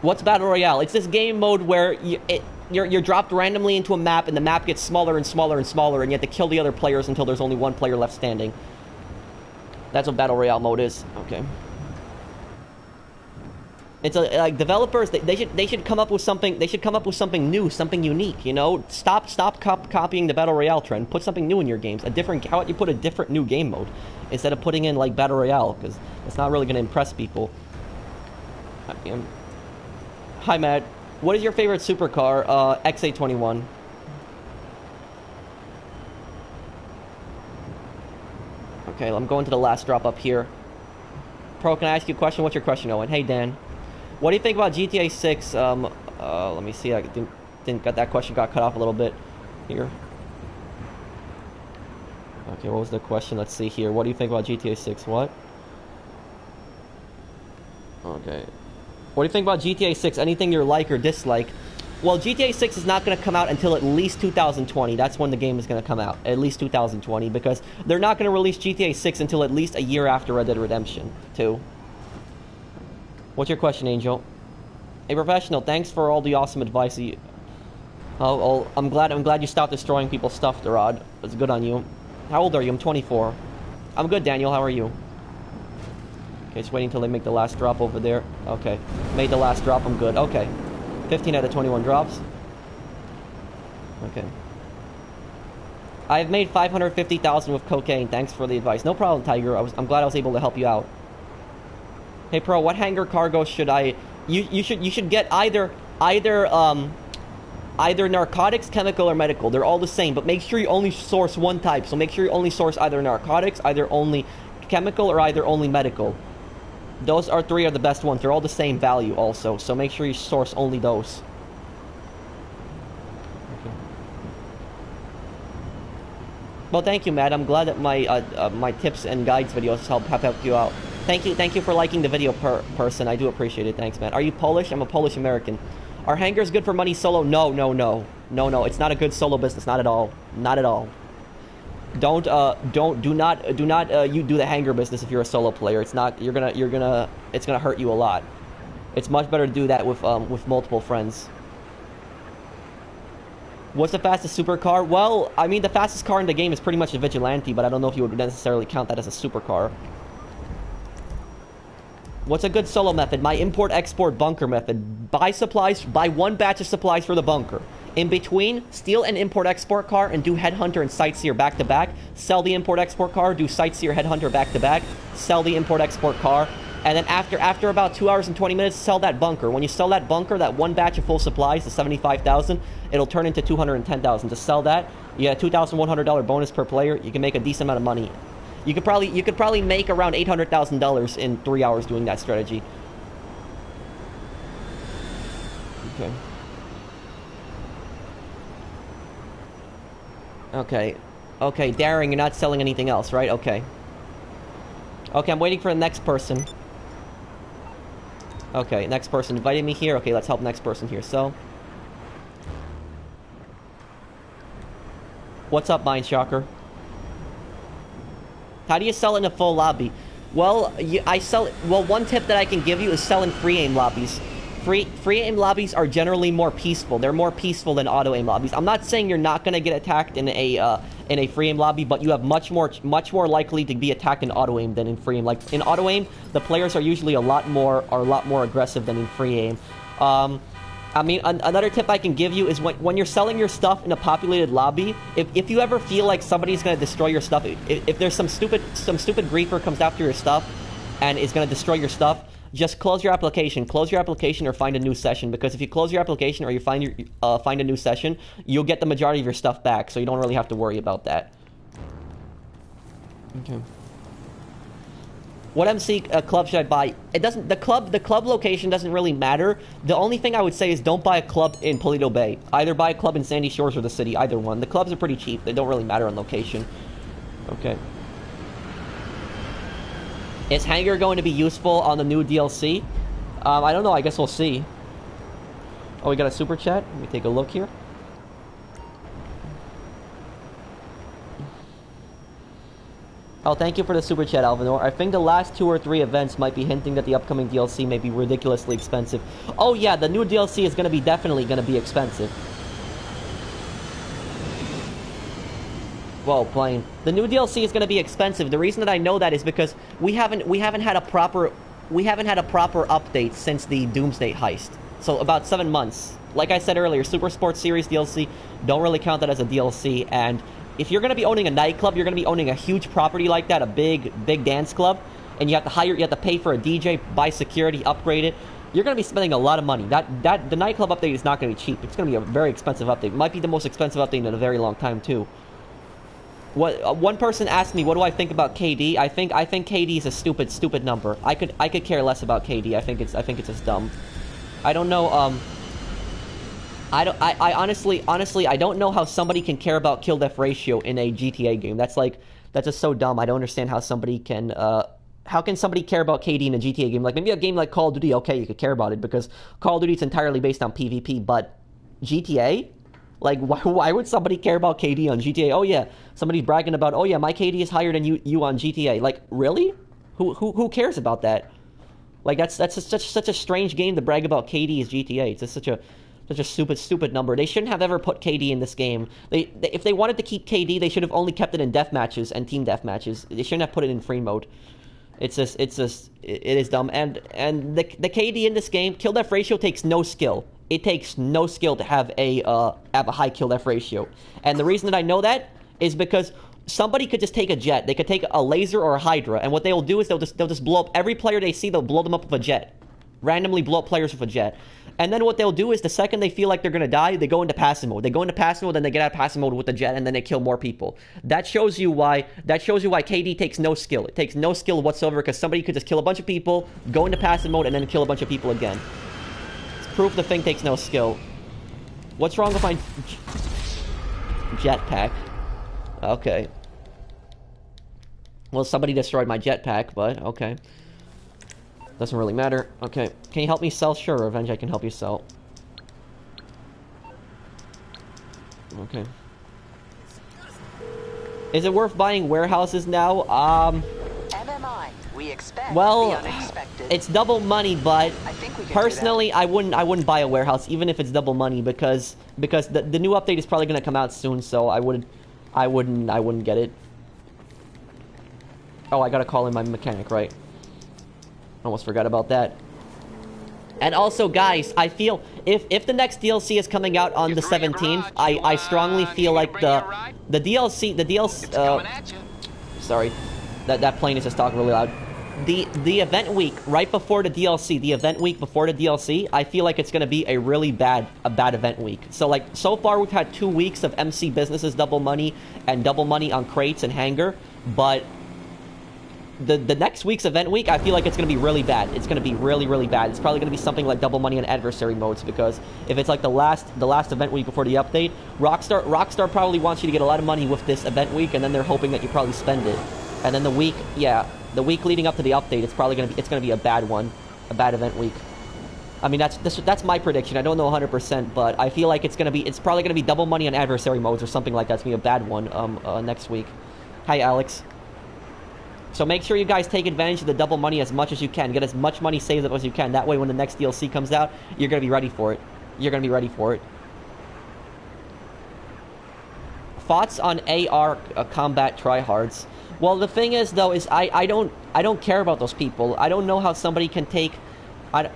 What's Battle Royale? It's this game mode where you're dropped randomly into a map, and the map gets smaller and smaller and smaller, and you have to kill the other players until there's only one player left standing. That's what Battle Royale mode is. Okay. It's like developers, they should come up with something. They should come up with something new, something unique. You know, stop copying the Battle Royale trend. Put something new in your games. How about you put a different new game mode instead of putting in like Battle Royale, because it's not really going to impress people. Hi, Matt. What is your favorite supercar? XA21. Okay, I'm going to the last drop up here. Pro, can I ask you a question? What's your question, Owen? Hey, Dan. What do you think about GTA 6? Let me see. I didn't get that question. Got cut off a little bit here. Okay, what was the question? Let's see here. What do you think about GTA 6? What? Okay. What do you think about GTA 6? Anything you like or dislike? Well, GTA 6 is not going to come out until at least 2020. That's when the game is going to come out. At least 2020, because they're not going to release GTA 6 until at least a year after Red Dead Redemption 2. What's your question, Angel? Hey, Professional, thanks for all the awesome advice. I'm glad you stopped destroying people's stuff, Dorad. It's good on you. How old are you? I'm 24. I'm good, Daniel. How are you? Okay, just waiting until they make the last drop over there. Okay. Made the last drop. I'm good. Okay. 15 out of 21 drops. Okay. I've made 550,000 with cocaine. Thanks for the advice. No problem, Tiger. I'm glad I was able to help you out. Hey, Pro, what hangar cargo should I... You should get either narcotics, chemical, or medical. They're all the same, but make sure you only source one type. So make sure you only source either narcotics, either only chemical, or either only medical. Those are three of the best ones. They're all the same value also, so make sure you source only those. Okay. Well, thank you, Matt. I'm glad that my tips and guides videos have helped you out. Thank you for liking the video, person. I do appreciate it. Thanks, Matt. Are you Polish? I'm a Polish American. Are hangers good for money solo? No, no, no, no, no. It's not a good solo business. Not at all. Not at all. Do not you do the hanger business if you're a solo player. It's not. It's gonna hurt you a lot. It's much better to do that with multiple friends. What's the fastest supercar? Well, I mean, the fastest car in the game is pretty much a Vigilante, but I don't know if you would necessarily count that as a supercar. What's a good solo method? My import-export bunker method. Buy supplies, buy one batch of supplies for the bunker. In between, steal an import-export car and do Headhunter and Sightseer back-to-back. Sell the import-export car, do Sightseer, Headhunter back-to-back. Sell the import-export car. And then after about 2 hours and 20 minutes, sell that bunker. When you sell that bunker, that one batch of full supplies, the 75,000, it'll turn into 210,000. To sell that, you get a $2,100 bonus per player. You can make a decent amount of money. You could probably make around $800,000 in 3 hours doing that strategy. Okay. Okay. Okay, Daring, you're not selling anything else, right? Okay. Okay, I'm waiting for the next person. Okay, next person invited me here. Okay, let's help next person here. So, what's up, Mind Shocker? How do you sell in a full lobby? Well, one tip that I can give you is sell in free aim lobbies. Free aim lobbies are generally more peaceful. They're more peaceful than auto aim lobbies. I'm not saying you're not gonna get attacked in a free aim lobby, but you have much more likely to be attacked in auto aim than in free aim. Like in auto aim, the players are usually a lot more aggressive than in free aim. I mean, another tip I can give you is when you're selling your stuff in a populated lobby, if you ever feel like somebody's gonna destroy your stuff, if there's some stupid griefer comes after your stuff and is gonna destroy your stuff, just close your application. Close your application or find a new session, because if you close your application or you find a new session, you'll get the majority of your stuff back, so you don't really have to worry about that. Okay. What MC club should I buy? It doesn't. The club location doesn't really matter. The only thing I would say is don't buy a club in Paleto Bay. Either buy a club in Sandy Shores or the city. Either one. The clubs are pretty cheap. They don't really matter on location. Okay. Is Hanger going to be useful on the new DLC? I don't know. I guess we'll see. Oh, we got a super chat. Let me take a look here. Oh, thank you for the super chat, Alvinor. I think the last 2 or 3 events might be hinting that the upcoming DLC may be ridiculously expensive. Oh yeah, the new DLC is definitely gonna be expensive. Whoa, plane. The new DLC is going to be expensive. The reason that I know that is because we haven't had a proper update since the Doomsday heist. So about 7 months. Like I said earlier, Super Sports Series DLC, don't really count that as a DLC. And if you're going to be owning a nightclub, you're going to be owning a huge property like that, a big dance club, and you have to pay for a DJ, buy security, upgrade it. You're going to be spending a lot of money. The nightclub update is not going to be cheap. It's going to be a very expensive update. It might be the most expensive update in a very long time too. One person asked me, what do I think about KD? I think KD is a stupid number. I could care less about KD. I think it's just dumb. I don't know. I honestly I don't know how somebody can care about kill death ratio in a GTA game. That's just so dumb. I don't understand how somebody can. How can somebody care about KD in a GTA game? Like maybe a game like Call of Duty, okay, you could care about it because Call of Duty is entirely based on PvP. But GTA. Like, why would somebody care about KD on GTA? Oh, yeah, somebody's bragging about, oh, yeah, my KD is higher than you on GTA. Like, really? Who cares about that? Like, that's such a strange game to brag about KD as GTA. It's just such a stupid number. They shouldn't have ever put KD in this game. If they wanted to keep KD, they should have only kept it in death matches and team death matches. They shouldn't have put it in free mode. It is dumb. And the KD in this game, kill death ratio takes no skill. It takes no skill to have a high kill death ratio. And the reason that I know that is because somebody could just take a jet. They could take a laser or a Hydra, and what they will do is they'll just blow up every player they see. They'll blow them up with a jet. Randomly blow up players with a jet. And then what they'll do is the second they feel like they're going to die, they go into passive mode. They go into passive mode, then they get out of passive mode with the jet, and then they kill more people. That shows you why KD takes no skill. It takes no skill whatsoever because somebody could just kill a bunch of people, go into passive mode, and then kill a bunch of people again. Proof the thing takes no skill. What's wrong with my jetpack? Okay. Well, somebody destroyed my jetpack, but okay. Doesn't really matter. Okay. Can you help me sell? Sure, Revenge, I can help you sell. Okay. Is it worth buying warehouses now? MMI, we expect well, the unexpected. It's double money, but I think we can personally, I wouldn't buy a warehouse, even if it's double money, because the new update is probably gonna come out soon, so I wouldn't get it. Oh, I gotta call in my mechanic, right? Almost forgot about that. And also, guys, I feel if the next DLC is coming out on the 17th, I strongly feel like the DLC sorry, that plane is just talking really loud. The event week right before the DLC, I feel like it's gonna be a really bad event week. So like so far we've had 2 weeks of MC businesses double money and double money on crates and hangar, but the next week's event week, I feel like it's going to be really bad. It's going to be really, really bad. It's probably going to be something like double money on adversary modes, because if it's like the last event week before the update, Rockstar probably wants you to get a lot of money with this event week, and then they're hoping that you probably spend it. And then the week leading up to the update, it's going to be a bad one, a bad event week. I mean, that's my prediction. I don't know 100%, but I feel like it's probably going to be double money on adversary modes or something like that. It's going to be a bad one next week. Hi, Alex. So make sure you guys take advantage of the double money as much as you can. Get as much money saved up as you can. That way when the next DLC comes out, you're going to be ready for it. You're going to be ready for it. Thoughts on AR combat tryhards? Well, the thing is, though, is I don't care about those people. I don't know how somebody can take...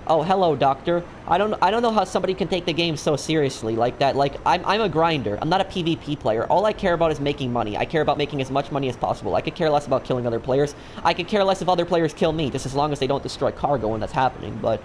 oh, hello, doctor. I don't know how somebody can take the game so seriously like that. Like, I'm a grinder. I'm not a PvP player. All I care about is making money. I care about making as much money as possible. I could care less about killing other players. I could care less if other players kill me, just as long as they don't destroy cargo when that's happening. But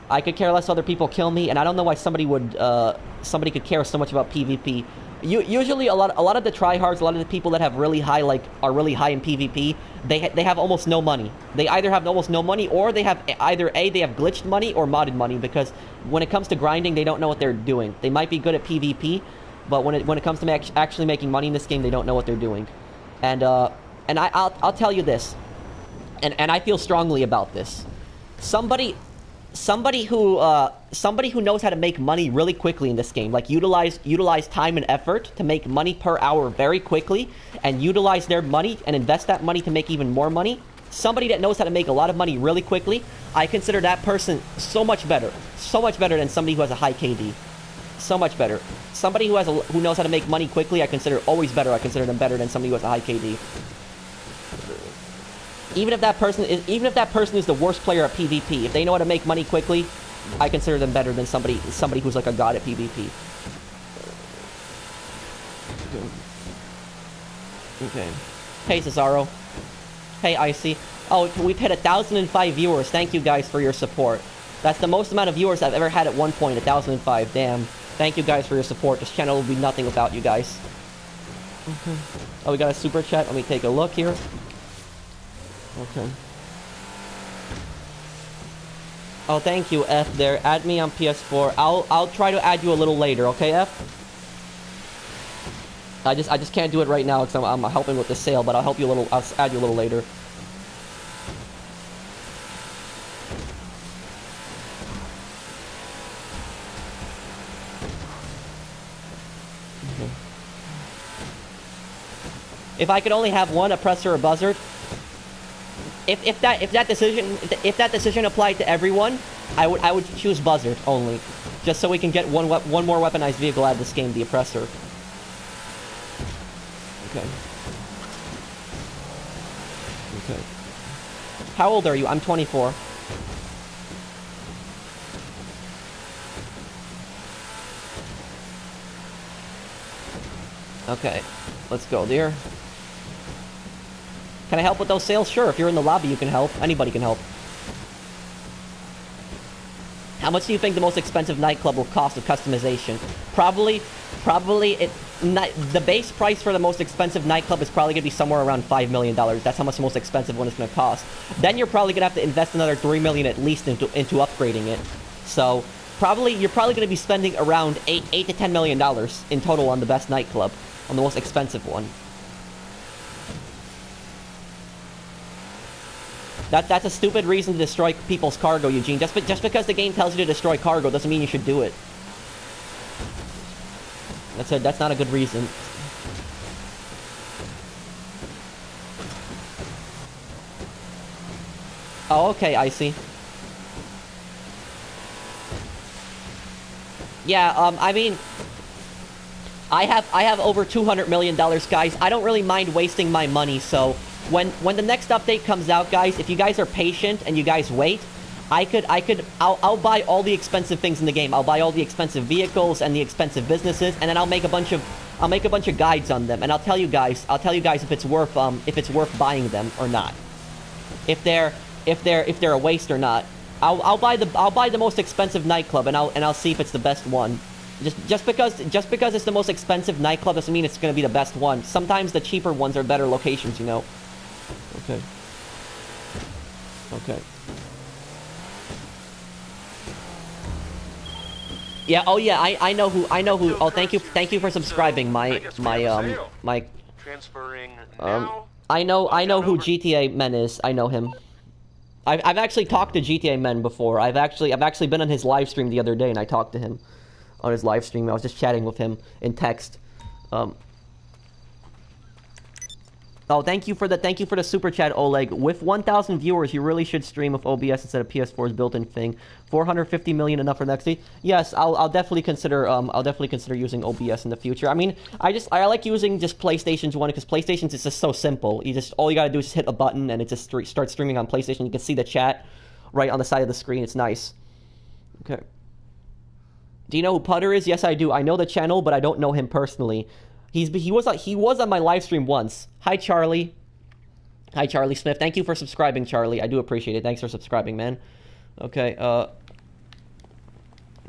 I could care less if other people kill me, and I don't know why somebody could care so much about PvP. Usually, a lot of the tryhards, a lot of the people that have really high, are really high in PvP, they have almost no money. They either have almost no money, or they have they have glitched money or modded money, because when it comes to grinding, they don't know what they're doing. They might be good at PvP, but when it comes to actually making money in this game, they don't know what they're doing. And I'll tell you this, and I feel strongly about this. Somebody who knows how to make money really quickly in this game, like utilize time and effort to make money per hour very quickly, and utilize their money and invest that money to make even more money. Somebody that knows how to make a lot of money really quickly, I consider that person so much better than somebody who has a high KD. So much better. Somebody who knows how to make money quickly, I consider always better. I consider them better than somebody who has a high KD. Even if that person is the worst player at PvP, if they know how to make money quickly, I consider them better than somebody who's like a god at PvP. Okay. Hey, Cesaro. Hey, Icy. Oh, we've hit 1,005 viewers. Thank you guys for your support. That's the most amount of viewers I've ever had at one point, 1,005. Damn. Thank you guys for your support. This channel would be nothing without you guys. Okay. Oh, we got a super chat. Let me take a look here. Okay. Oh, thank you, F. There, add me on PS4. I'll try to add you a little later, okay, F? I just can't do it right now because I'm helping with the sale, but I'll add you a little later. Okay. If I could only have one oppressor or buzzard. If that decision applied to everyone, I would choose buzzard only, just so we can get one more weaponized vehicle out of this game, the oppressor. Okay. Okay. How old are you? I'm 24. Okay, let's go, dear. Can I help with those sales? Sure, if you're in the lobby, you can help. Anybody can help. How much do you think the most expensive nightclub will cost with customization? Probably the base price for the most expensive nightclub is probably going to be somewhere around $5 million. That's how much the most expensive one is going to cost. Then you're probably going to have to invest another $3 million at least into upgrading it. So you're probably going to be spending around $8 to $10 million in total on the best nightclub, on the most expensive one. That's a stupid reason to destroy people's cargo, Eugene. Just because the game tells you to destroy cargo doesn't mean you should do it. That's not a good reason. Oh, okay, I see. Yeah, I mean, I have over $200 million, guys. I don't really mind wasting my money, so when the next update comes out, guys, if you guys are patient and you guys wait, I'll buy all the expensive things in the game. I'll buy all the expensive vehicles and the expensive businesses, and then I'll make a bunch of guides on them, and I'll tell you guys if it's worth buying them or not. If they're a waste or not. I'll buy the most expensive nightclub, and I'll see if it's the best one. Just because it's the most expensive nightclub doesn't mean it's going to be the best one. Sometimes the cheaper ones are better locations, you know. Okay. Okay. Yeah. Oh yeah. I know who. Oh, thank you for subscribing. My. Transferring now. I know who GTA Men is. I know him. I've actually talked to GTA Men before. I've actually been on his live stream the other day, and I talked to him on his live stream. I was just chatting with him in text. Oh, thank you for the super chat, Oleg. With 1,000 viewers, you really should stream with OBS instead of PS4's built-in thing. 450 million enough for next week? Yes, I'll definitely consider using OBS in the future. I mean, I like using just PlayStation's one because PlayStation's is just so simple. All you gotta do is hit a button and it just starts streaming on PlayStation. You can see the chat right on the side of the screen. It's nice. Okay. Do you know who Putter is? Yes, I do. I know the channel, but I don't know him personally. He was on my live stream once. Hi, Charlie. Hi, Charlie Smith. Thank you for subscribing, Charlie. I do appreciate it. Thanks for subscribing, man. Okay,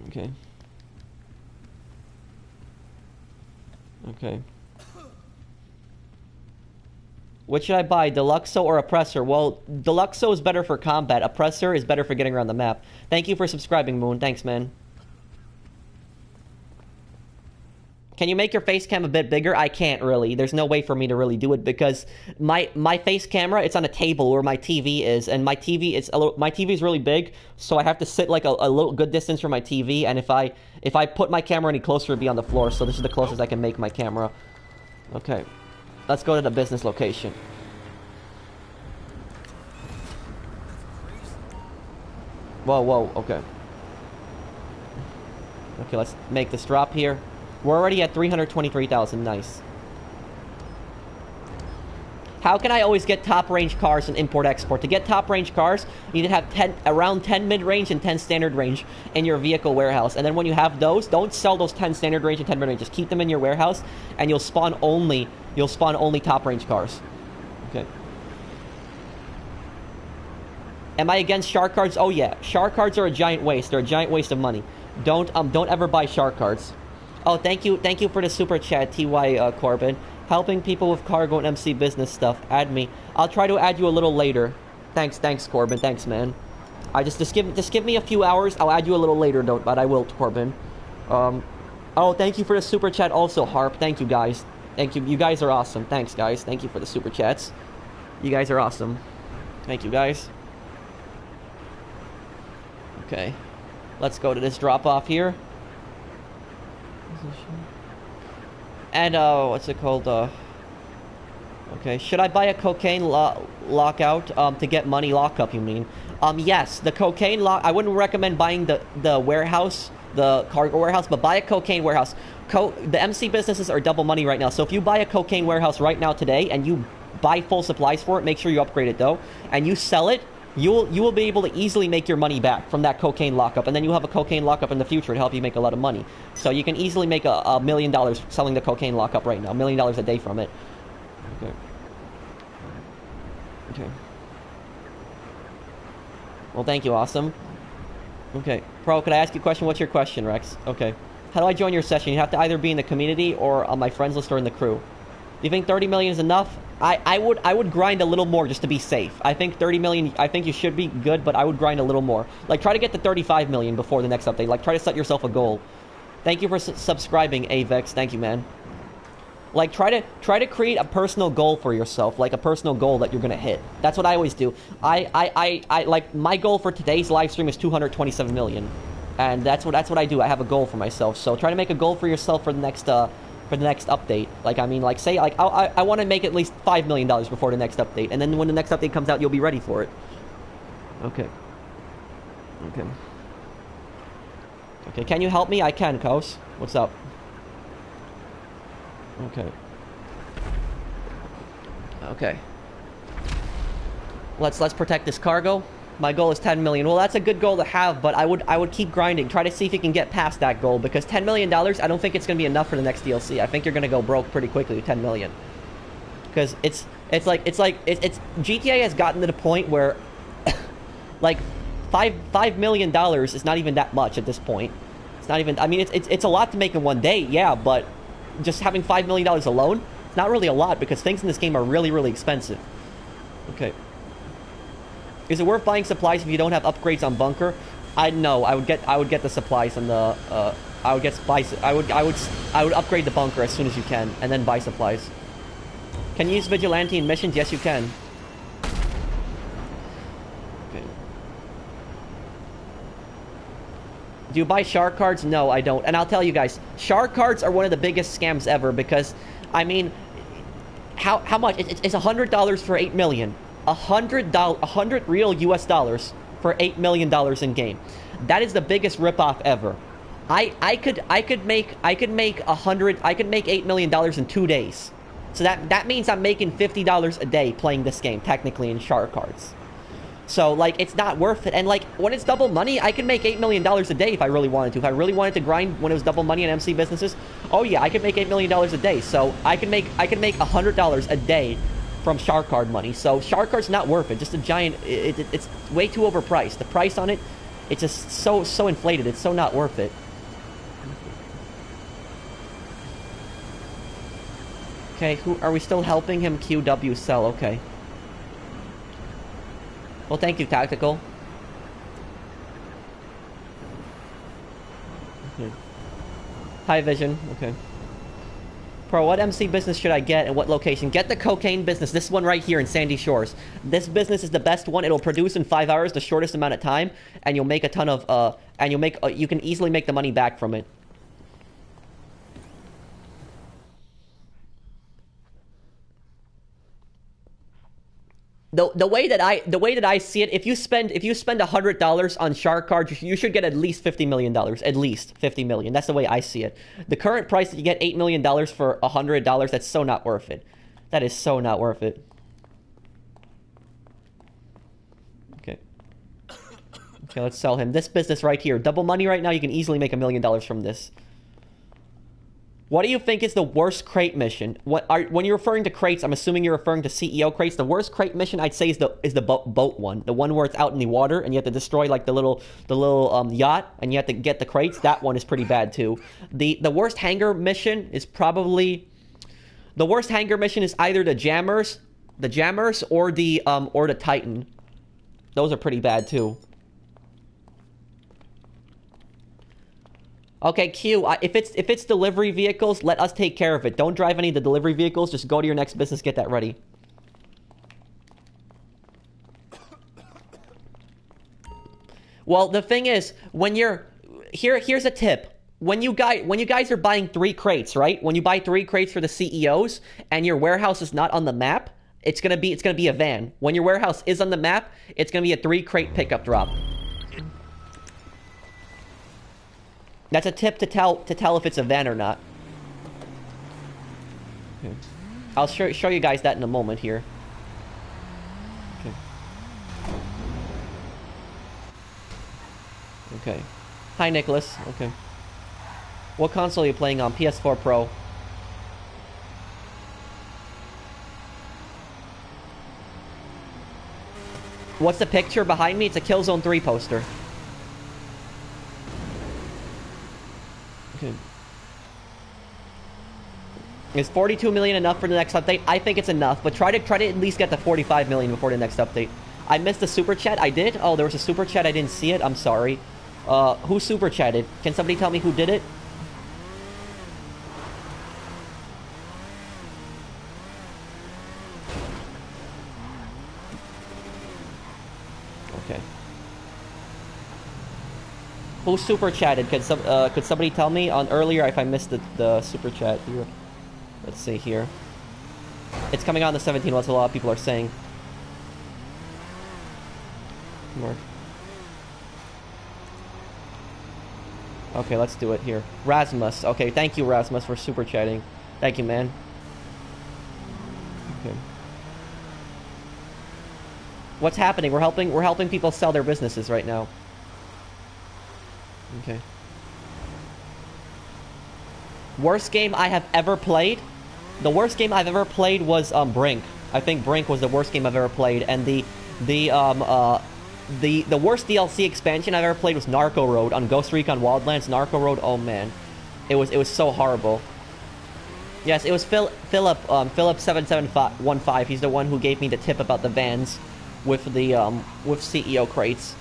okay. Okay. What should I buy, Deluxo or Oppressor? Well, Deluxo is better for combat. Oppressor is better for getting around the map. Thank you for subscribing, Moon. Thanks, man. Can you make your face cam a bit bigger? I can't really. There's no way for me to really do it because my face camera, it's on a table where my TV is, and my TV is really big, so I have to sit like a little good distance from my TV, and if I put my camera any closer, it'd be on the floor. So this is the closest I can make my camera. Okay, let's go to the business location. Whoa, okay. Okay, let's make this drop here. We're already at 323,000. Nice. How can I always get top-range cars in import-export? To get top-range cars, you need to have around 10 mid-range and 10 standard range in your vehicle warehouse. And then when you have those, don't sell those 10 standard range and 10 mid-range. Just keep them in your warehouse, and you'll spawn only top-range cars. Okay. Am I against shark cards? Oh yeah, shark cards are a giant waste. They're a giant waste of money. Don't ever buy shark cards. Oh, thank you for the super chat, Ty Corbin. Helping people with cargo and MC business stuff. Add me. I'll try to add you a little later. Thanks, Corbin. Thanks, man. Just give me a few hours. I'll add you a little later, but I will, Corbin. Oh, thank you for the super chat, also, Harp. Thank you, guys. Thank you. You guys are awesome. Thanks, guys. Thank you for the super chats. You guys are awesome. Thank you, guys. Okay, let's go to this drop off here. And what's it called? Okay, should I buy a cocaine lockout to get money lockup? You mean? Yes, the cocaine lock. I wouldn't recommend buying the warehouse, the cargo warehouse, but buy a cocaine warehouse. The MC businesses are double money right now. So if you buy a cocaine warehouse right now today and you buy full supplies for it, make sure you upgrade it though, and you sell it. You will be able to easily make your money back from that cocaine lockup, and then you'll have a cocaine lockup in the future to help you make a lot of money. So you can easily make $1 million selling the cocaine lockup right now. $1 million a day from it. Okay. Okay. Well, thank you, awesome. Okay. Pro, could I ask you a question? What's your question, Rex? Okay. How do I join your session? You have to either be in the community or on my friends list or in the crew. Do you think 30 million is enough? I would grind a little more just to be safe. I think 30 million, I think you should be good, but I would grind a little more. Like, try to get to 35 million before the next update. Like, try to set yourself a goal. Thank you for subscribing, Avex. Thank you, man. Like, try to create a personal goal for yourself, like a personal goal that you're gonna hit. That's what I always do. I like, my goal for today's live stream is 227 million, and that's what I do. I have a goal for myself. So try to make a goal for yourself for the next update. Like, I mean, like, say, like, I want to make at least $5 million before the next update, and then when the next update comes out, you'll be ready for it. Okay. Okay. Okay. Can you help me? I can, Kos. What's up? Okay. Okay. Let's protect this cargo. My goal is 10 million. Well, that's a good goal to have, but I would keep grinding. Try to see if you can get past that goal, because $10 million, I don't think it's going to be enough for the next DLC. I think you're going to go broke pretty quickly with 10 million. Because it's GTA has gotten to the point where like $5 million is not even that much at this point. It's not even, I mean, it's a lot to make in one day, yeah, but just having $5 million alone, it's not really a lot, because things in this game are really, really expensive. Okay. Is it worth buying supplies if you don't have upgrades on bunker? I would get the supplies and the I would upgrade the bunker as soon as you can, and then buy supplies. Can you use vigilante in missions? Yes, you can. Okay. Do you buy shark cards? No, I don't. And I'll tell you guys, shark cards are one of the biggest scams ever, because, I mean, how much? It's $100 for 8 million. $100 real US dollars for $8 million in game. That is the biggest ripoff ever. I could make $8 million in 2 days. So that means I'm making $50 a day playing this game, technically, in shark cards. So, like, it's not worth it. And, like, when it's double money, I can make $8 million a day if I really wanted to. If I really wanted to grind when it was double money in MC businesses, oh yeah, I could make $8 million a day. So I can make $100 a day from shark card money. So shark card's not worth it. Just a giant, it's way too overpriced. The price on it, it's just so inflated. It's so not worth it. Okay, who are we still helping him QW sell? Okay. Well, thank you, Tactical. Okay. High Vision. Okay. Pro, what MC business should I get and what location? Get the cocaine business. This one right here in Sandy Shores. This business is the best one. It'll produce in 5 hours, the shortest amount of time, and you'll make a ton of, and you'll make, you can easily make the money back from it. The way that I see it, if you spend $100 on shark cards, you should get at least $50 million. At least $50 million. That's the way I see it. The current price that you get $8 million for $100, that's so not worth it. That is so not worth it. Okay. Okay, let's sell him. This business right here. Double money right now, you can easily make $1 million from this. What do you think is the worst crate mission? When you're referring to crates, I'm assuming you're referring to CEO crates. The worst crate mission, I'd say, is the boat one. The one where it's out in the water and you have to destroy like the little yacht and you have to get the crates. That one is pretty bad too. The worst hangar mission is probably either the jammers or the Titan. Those are pretty bad too. Okay, Q, if it's delivery vehicles, let us take care of it. Don't drive any of the delivery vehicles. Just go to your next business, get that ready. Well, the thing is, when you're... Here's a tip. When you guys are buying 3 crates, right? When you buy 3 crates for the CEOs, and your warehouse is not on the map, it's gonna be a van. When your warehouse is on the map, it's gonna be a 3 crate pickup drop. That's a tip to tell if it's a van or not. Okay. I'll show you guys that in a moment here. Okay. Okay. Hi, Nicholas. Okay. What console are you playing on? PS4 Pro. What's the picture behind me? It's a Killzone 3 poster. Okay. Is 42 million enough for the next update? I think it's enough, but try to at least get to 45 million before the next update. I missed the super chat. I did? Oh, there was a super chat. I didn't see it. I'm sorry. Who super chatted? Can somebody tell me who did it? Okay. Who super chatted? Could somebody tell me on earlier if I missed the super chat here? Let's see here. It's coming out on the 17th. What a lot of people are saying. More. Okay, let's do it here. Rasmus. Okay, thank you, Rasmus, for super chatting. Thank you, man. Okay. What's happening? We're helping people sell their businesses right now. Okay. Worst game I have ever played? The worst game I've ever played was Brink. I think Brink was the worst game I've ever played, and the worst DLC expansion I've ever played was Narco Road on Ghost Recon Wildlands. Narco Road, oh man, it was so horrible. Yes, it was Philip 7715. He's the one who gave me the tip about the vans with the with CEO crates.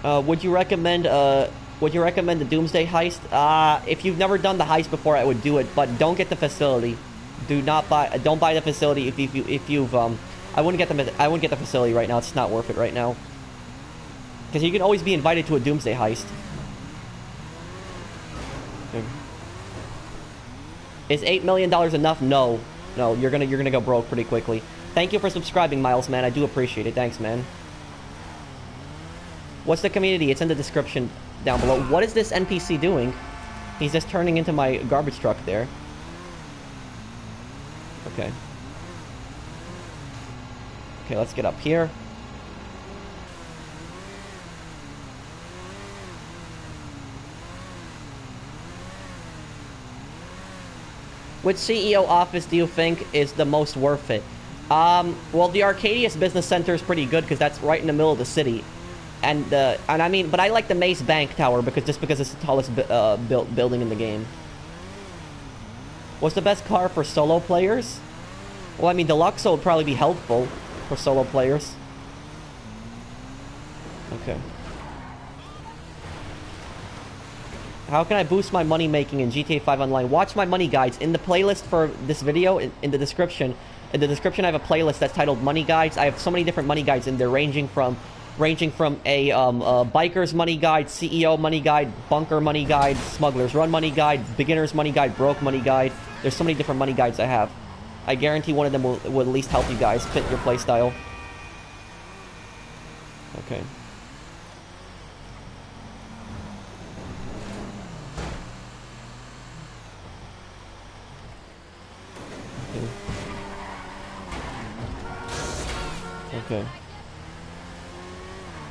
Would you recommend the Doomsday heist? If you've never done the heist before, I would do it, but don't get the facility. Don't buy the facility if you've I wouldn't get the facility right now. It's not worth it right now. Because you can always be invited to a Doomsday heist. Okay. Is $8 million enough? No. No, you're gonna go broke pretty quickly. Thank you for subscribing, Miles, man. I do appreciate it. Thanks, man. What's the community? It's in the description down below. What is this NPC doing? He's just turning into my garbage truck there. Okay. Okay, let's get up here. Which CEO office do you think is the most worth it? Well, the Arcadius Business Center is pretty good because that's right in the middle of the city. And I mean, but I like the Mace Bank Tower because it's the tallest building in the game. What's the best car for solo players? Well, I mean, Deluxo would probably be helpful for solo players. Okay. How can I boost my money making in GTA 5 Online? Watch my money guides in the playlist for this video in the description. In the description, I have a playlist that's titled Money Guides. I have so many different money guides in there, ranging from a biker's money guide, CEO money guide, bunker money guide, smuggler's run money guide, beginner's money guide, broke money guide. There's so many different money guides I have. I guarantee one of them will at least help you guys fit your playstyle. Okay. Okay.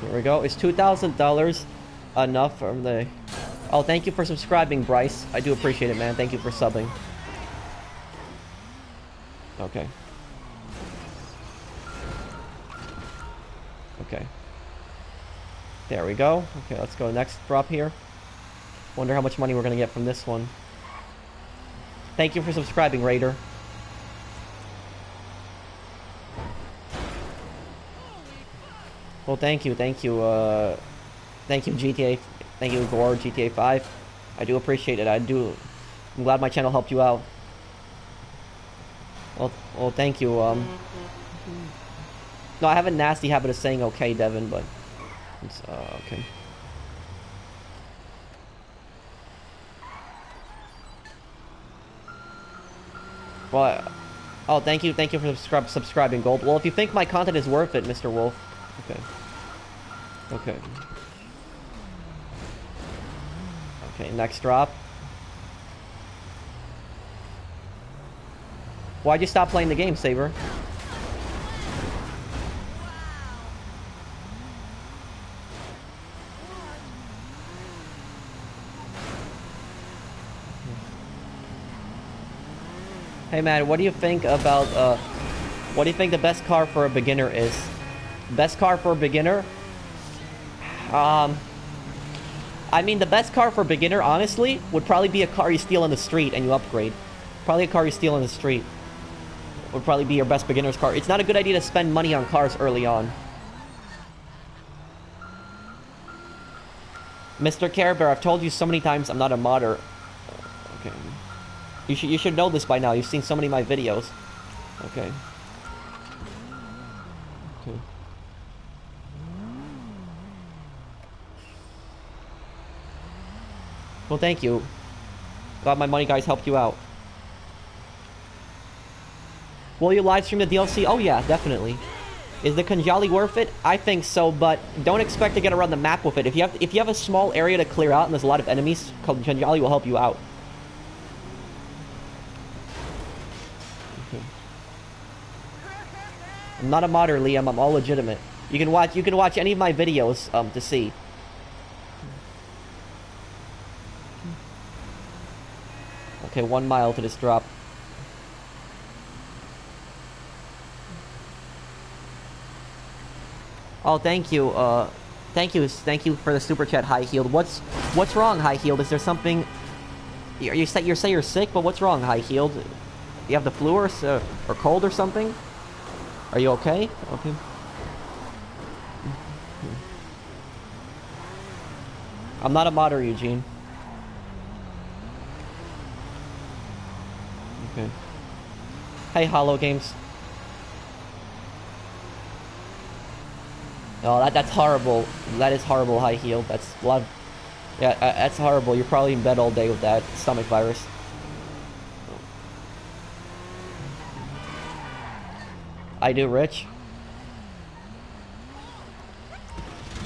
Here we go. Is $2,000 enough from the... Oh, thank you for subscribing, Bryce. I do appreciate it, man. Thank you for subbing. Okay. Okay. There we go. Okay, let's go next drop here. Wonder how much money we're gonna get from this one. Thank you for subscribing, Raider. Well, thank you, GTA, thank you, Gore, GTA 5. I do appreciate it, I'm glad my channel helped you out. Well, thank you, No, I have a nasty habit of saying okay, Devin, but... It's, okay. Well, oh, thank you for subscribing, Gold. Well, if you think my content is worth it, Mr. Wolf... Okay. Okay. Okay, next drop. Why'd you stop playing the game, Saber? Hey man, what do you think about, what do you think the best car for a beginner is? Best car for a beginner? I mean, the best car for a beginner, honestly, would probably be a car you steal on the street and you upgrade. Probably a car you steal on the street would probably be your best beginner's car. It's not a good idea to spend money on cars early on. Mr. Care Bear, I've told you so many times I'm not a modder. Okay. You should know this by now. You've seen so many of my videos. Okay. Okay. Well, thank you. Glad my money guys helped you out. Will you live stream the DLC? Oh yeah, definitely. Is the Kanjali worth it? I think so, but don't expect to get around the map with it. If you have a small area to clear out and there's a lot of enemies, Kanjali will help you out. Okay. I'm not a modder, Liam. I'm all legitimate. You can watch any of my videos to see. Okay, 1 mile to this drop. Oh, thank you. Thank you for the super chat, High Healed. What's wrong, High Healed? Is there something? You say you're sick, but what's wrong, High Healed? You have the flu or cold or something? Are you okay? Okay. I'm not a modder, Eugene. Okay. Hey, Hollow Games. Oh, that's horrible. That is horrible, High Healed. That's a lot of... Yeah, that's horrible. You're probably in bed all day with that stomach virus. I do, Rich.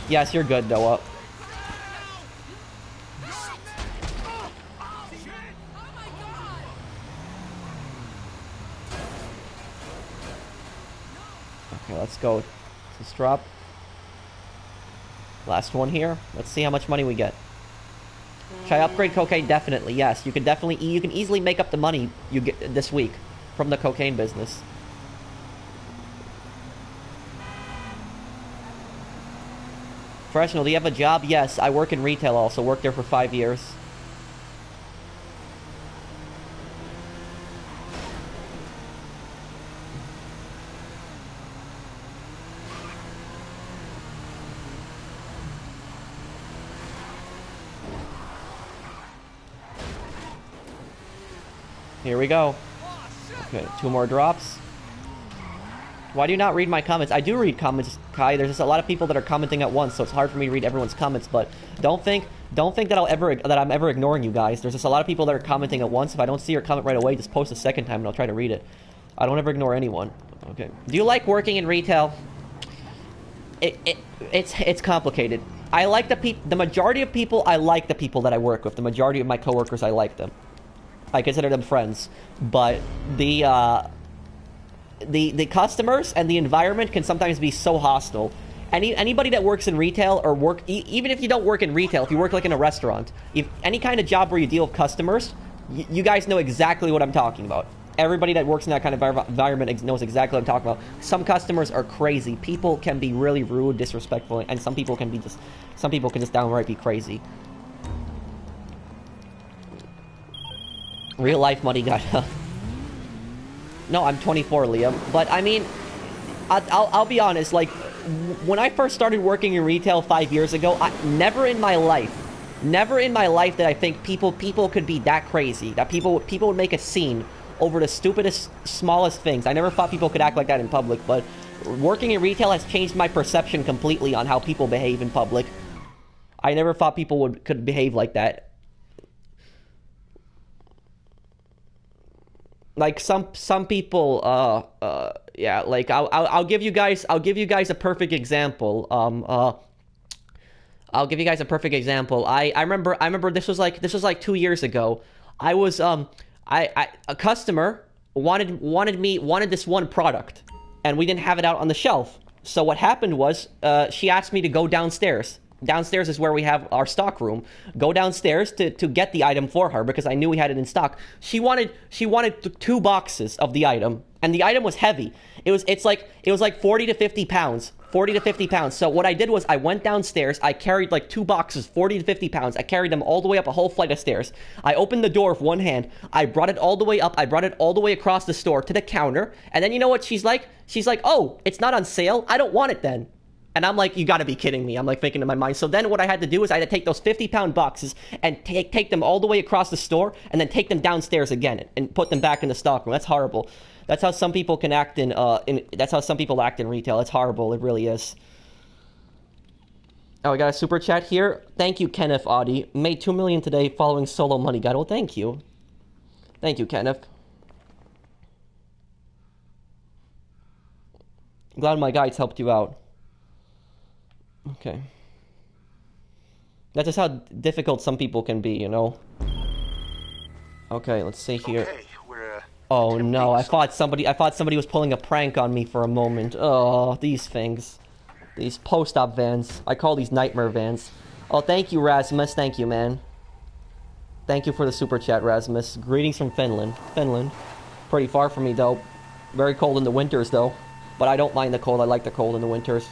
Yes, you're good, Noah. Okay, let's go. Let's drop. Last one here. Let's see how much money we get. Should I upgrade cocaine? Definitely, yes. You can easily make up the money you get this week from the cocaine business. Professional, do you have a job? Yes, I work in retail also. Worked there for 5 years. Here we go. Okay, 2 more drops. Why do you not read my comments? I do read comments, Kai. There's just a lot of people that are commenting at once, so it's hard for me to read everyone's comments. But don't think that I'm ever ignoring you guys. There's just a lot of people that are commenting at once. If I don't see your comment right away, just post a second time and I'll try to read it. I don't ever ignore anyone. Okay. Do you like working in retail? It's complicated. I like the majority of people. I like the people that I work with. The majority of my coworkers, I like them. I consider them friends, but the customers and the environment can sometimes be so hostile. Anybody that works in retail or even if you don't work in retail, if you work like in a restaurant, if any kind of job where you deal with customers, you guys know exactly what I'm talking about. Everybody that works in that kind of environment knows exactly what I'm talking about. Some customers are crazy. People can be really rude, disrespectful, and some people can just downright be crazy. Real life money guy. No, I'm 24, Liam. But I mean, I'll be honest. Like, when I first started working in retail 5 years ago, never in my life did I think people could be that crazy. That people would make a scene over the stupidest, smallest things. I never thought people could act like that in public. But working in retail has changed my perception completely on how people behave in public. I never thought people could behave like that. Like some people, yeah. Like I'll give you guys a perfect example. I'll give you guys a perfect example. I remember this was like 2 years ago. I was a customer wanted this one product, and we didn't have it out on the shelf. So what happened was, she asked me to go downstairs. Downstairs is where we have our stock room. Go downstairs to get the item for her because I knew we had it in stock. She wanted 2 boxes of the item, and the item was heavy. It was like 40 to 50 pounds. 40 to 50 pounds. So what I did was I went downstairs. I carried like 2 boxes, 40 to 50 pounds. I carried them all the way up a whole flight of stairs. I opened the door with one hand. I brought it all the way up. I brought it all the way across the store to the counter. And then you know what she's like? She's like, oh, it's not on sale. I don't want it then. And I'm like, you gotta be kidding me. I'm like thinking in my mind. So then what I had to do is I had to take those 50-pound boxes and take them all the way across the store and then take them downstairs again and put them back in the stock room. That's horrible. That's how some people can act that's how some people act in retail. It's horrible. It really is. Oh, I got a super chat here. Thank you, Kenneth Audi. Made 2 million today following Solo Money Guide. Well, thank you. Thank you, Kenneth. Glad my guides helped you out. Okay. That's just how difficult some people can be, you know? Okay, let's see here. Okay, we're, Oh no, I thought somebody was pulling a prank on me for a moment. Oh, these things. These post-op vans. I call these nightmare vans. Oh, thank you, Rasmus. Thank you, man. Thank you for the super chat, Rasmus. Greetings from Finland. Finland. Pretty far from me, though. Very cold in the winters, though. But I don't mind the cold. I like the cold in the winters.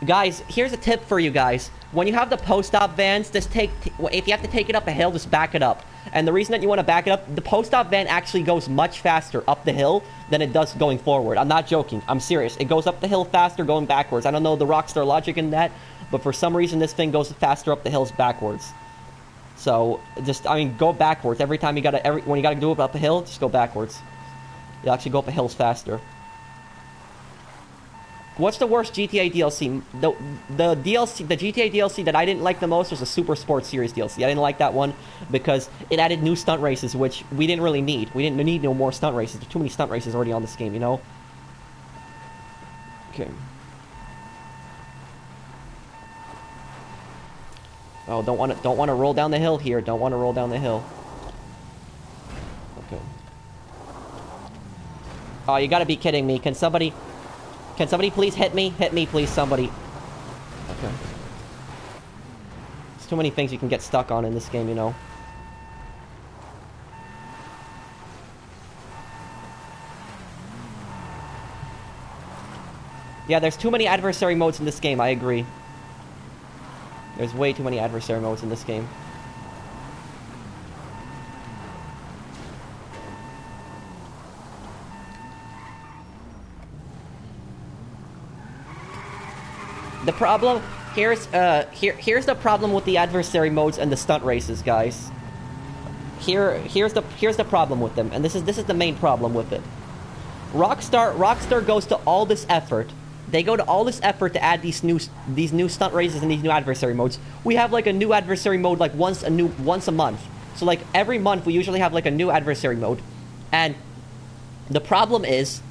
Guys, here's a tip for you guys. When you have the post-op vans, just if you have to take it up a hill, just back it up. And the reason that you want to back it up, the post-op van actually goes much faster up the hill than it does going forward. I'm not joking. I'm serious. It goes up the hill faster going backwards. I don't know the Rockstar logic in that, but for some reason this thing goes faster up the hills backwards. So, go backwards. Every time when you gotta do it up a hill, just go backwards. You'll actually go up the hills faster. What's the worst GTA DLC? The GTA DLC that I didn't like the most was the Super Sports Series DLC. I didn't like that one because it added new stunt races, which we didn't really need. We didn't need no more stunt races. There's too many stunt races already on this game, you know? Okay. Oh, don't want to roll down the hill here. Don't want to roll down the hill. Okay. Oh, you gotta be kidding me. Can somebody please hit me? Hit me, please, somebody. Okay. There's too many things you can get stuck on in this game, you know. Yeah, there's too many adversary modes in this game, I agree. There's way too many adversary modes in this game. The problem here's the problem with the adversary modes and the stunt races, guys. Here's the problem with them, and this is the main problem with it. Rockstar goes to all this effort. They go to all this effort to add these new stunt races and these new adversary modes. We have like a new adversary mode like once a month. So like every month we usually have like a new adversary mode. And the problem is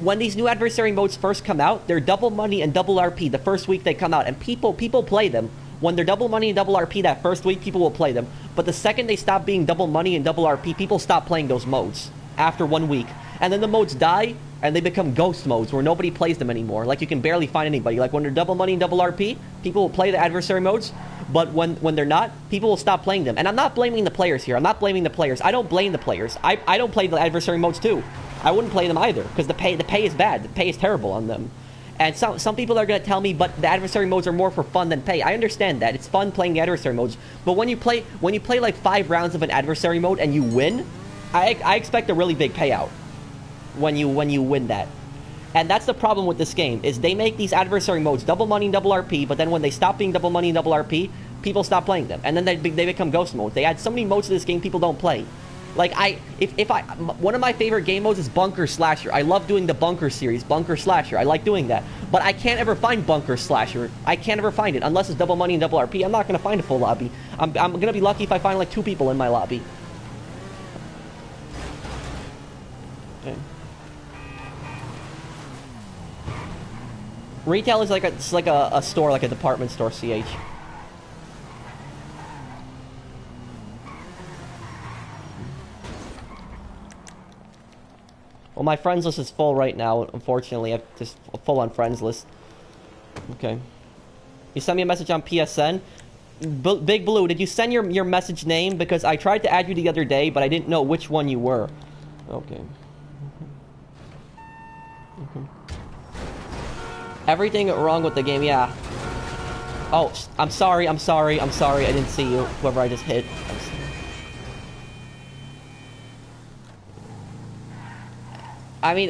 when these new adversary modes first come out, they're double money and double RP the first week they come out, and people play them. When they're double money and double RP that first week, people will play them. But the second they stop being double money and double RP, people stop playing those modes after 1 week. And then the modes die, and they become ghost modes where nobody plays them anymore. Like, you can barely find anybody. Like, when they're double money and double RP, people will play the adversary modes. But when they're not, people will stop playing them. And I'm not blaming the players here. I'm not blaming the players. I don't blame the players. I don't play the adversary modes too. I wouldn't play them either, because the pay is bad. The pay is terrible on them. And some people are going to tell me, but the adversary modes are more for fun than pay. I understand that. It's fun playing the adversary modes. But when you play like 5 rounds of an adversary mode and you win, I expect a really big payout when you win that. And that's the problem with this game, is they make these adversary modes double money and double RP, but then when they stop being double money and double RP, people stop playing them. And then they become ghost modes. They add so many modes to this game people don't play. Like, one of my favorite game modes is Bunker Slasher. I love doing the Bunker series, Bunker Slasher. I like doing that. But I can't ever find Bunker Slasher. I can't ever find it. Unless it's double money and double RP, I'm not going to find a full lobby. I'm going to be lucky if I find like 2 people in my lobby. Okay. Retail is like a store, like a department store, CH. Well, my friends list is full right now, unfortunately. I'm just full on friends list. Okay. You sent me a message on PSN. Big Blue, did you send your message name? Because I tried to add you the other day, but I didn't know which one you were. Okay. Everything wrong with the game, yeah. Oh, I'm sorry. I didn't see you, whoever I just hit. I mean,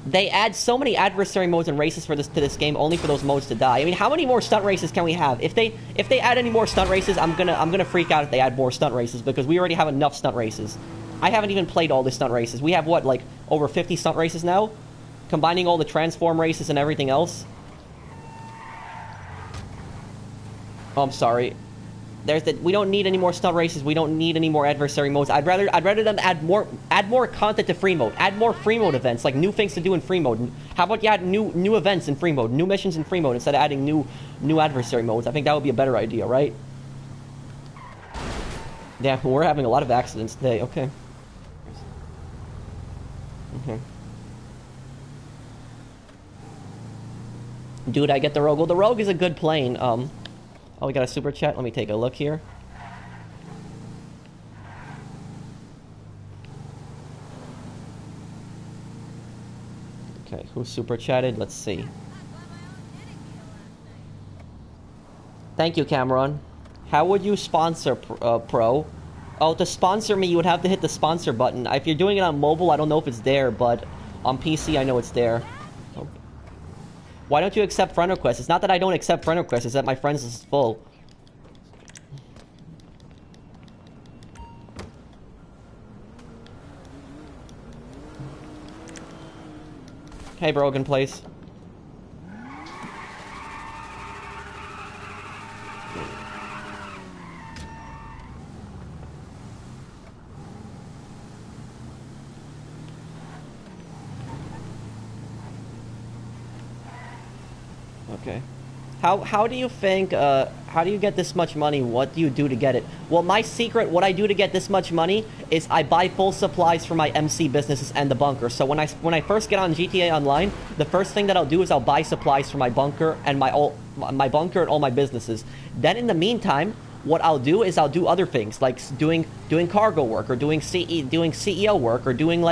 they add so many adversary modes and races to this game only for those modes to die. I mean, how many more stunt races can we have? If they add any more stunt races, I'm gonna freak out if they add more stunt races, because we already have enough stunt races. I haven't even played all the stunt races. We have what, like over 50 stunt races now, combining all the transform races and everything else. Oh, I'm sorry. We don't need any more stunt races. We don't need any more adversary modes. I'd rather them add more content to free mode. Add more free mode events, like new things to do in free mode. How about you add new events in free mode, new missions in free mode instead of adding new adversary modes? I think that would be a better idea, right? Yeah, we're having a lot of accidents today. Okay. Okay. Dude, I get the Rogue. Well, the Rogue is a good plane. Oh, we got a super chat. Let me take a look here. Okay, who super chatted? Let's see. Thank you, Cameron. How would you sponsor Pro? Oh, to sponsor me, you would have to hit the sponsor button. If you're doing it on mobile, I don't know if it's there, but on PC, I know it's there. Oh. Why don't you accept friend requests? It's not that I don't accept friend requests, it's that my friends is full. Hey, Brogan Place. Okay. How do you think, how do you get this much money? What do you do to get it? Well, my secret, what I do to get this much money is I buy full supplies for my MC businesses and the bunker. So when I first get on GTA Online, the first thing that I'll do is I'll buy supplies for my bunker and my bunker and all my businesses. Then in the meantime, what I'll do is I'll do other things like doing cargo work or doing CEO work or doing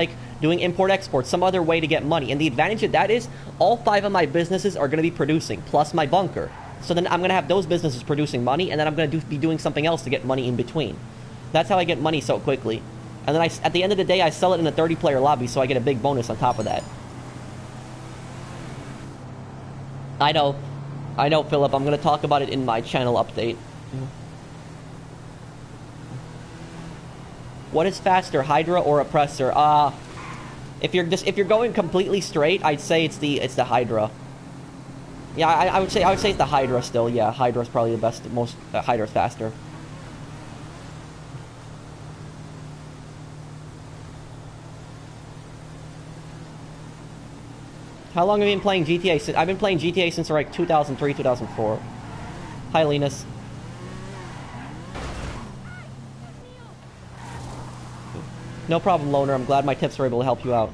import-export, some other way to get money. And the advantage of that is all 5 of my businesses are going to be producing, plus my bunker. So then I'm going to have those businesses producing money, and then I'm going to be doing something else to get money in between. That's how I get money so quickly. And then at the end of the day, I sell it in a 30-player lobby, so I get a big bonus on top of that. I know, Philip. I'm going to talk about it in my channel update. What is faster, Hydra or Oppressor? If you're going completely straight, I'd say it's the Hydra. Yeah, I would say it's the Hydra still. Yeah, Hydra's probably the best. Hydra's faster. How long have you been playing GTA? I've been playing GTA since like 2003, 2004. Hi, Linus. No problem, Loner. I'm glad my tips were able to help you out.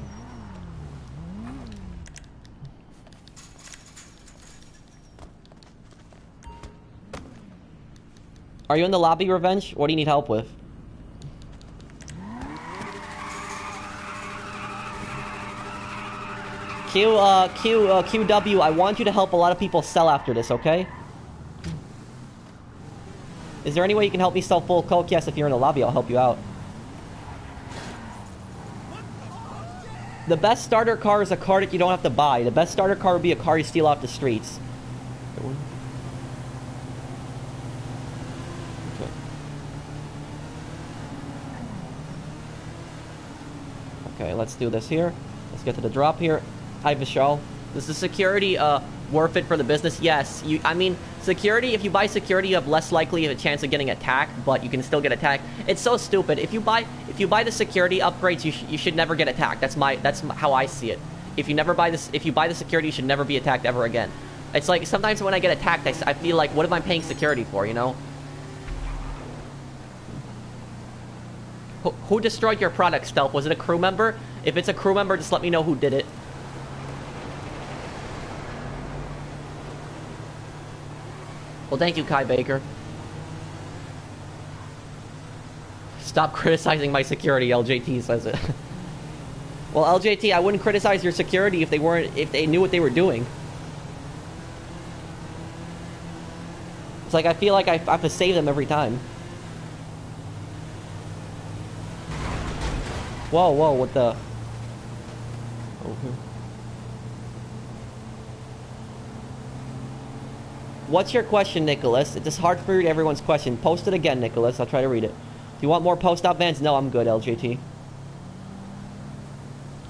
Are you in the lobby, Revenge? What do you need help with? QW, I want you to help a lot of people sell after this, okay? Is there any way you can help me sell full coke? Yes, if you're in the lobby, I'll help you out. The best starter car is a car that you don't have to buy. The best starter car would be a car you steal off the streets. Okay. Okay, let's do this here. Let's get to the drop here. Hi, Vishal. Is the security worth it for the business? Yes. I mean, security, if you buy security, you have less likely of a chance of getting attacked, but you can still get attacked. It's so stupid. If you buy the security upgrades, you should never get attacked. That's how I see it. If you buy the security, you should never be attacked ever again. It's like sometimes when I get attacked, I feel like, what am I paying security for, you know? Who destroyed your product, Stealth? Was it a crew member? If it's a crew member, just let me know who did it. Well, thank you, Kai Baker. Stop criticizing my security, LJT says it. Well, LJT, I wouldn't criticize your security if they knew what they were doing. It's like I feel like I have to save them every time. Whoa, what the... Okay. What's your question, Nicholas? It's just hard to read everyone's question. Post it again, Nicholas. I'll try to read it. Do you want more post-op vans? No, I'm good, LJT.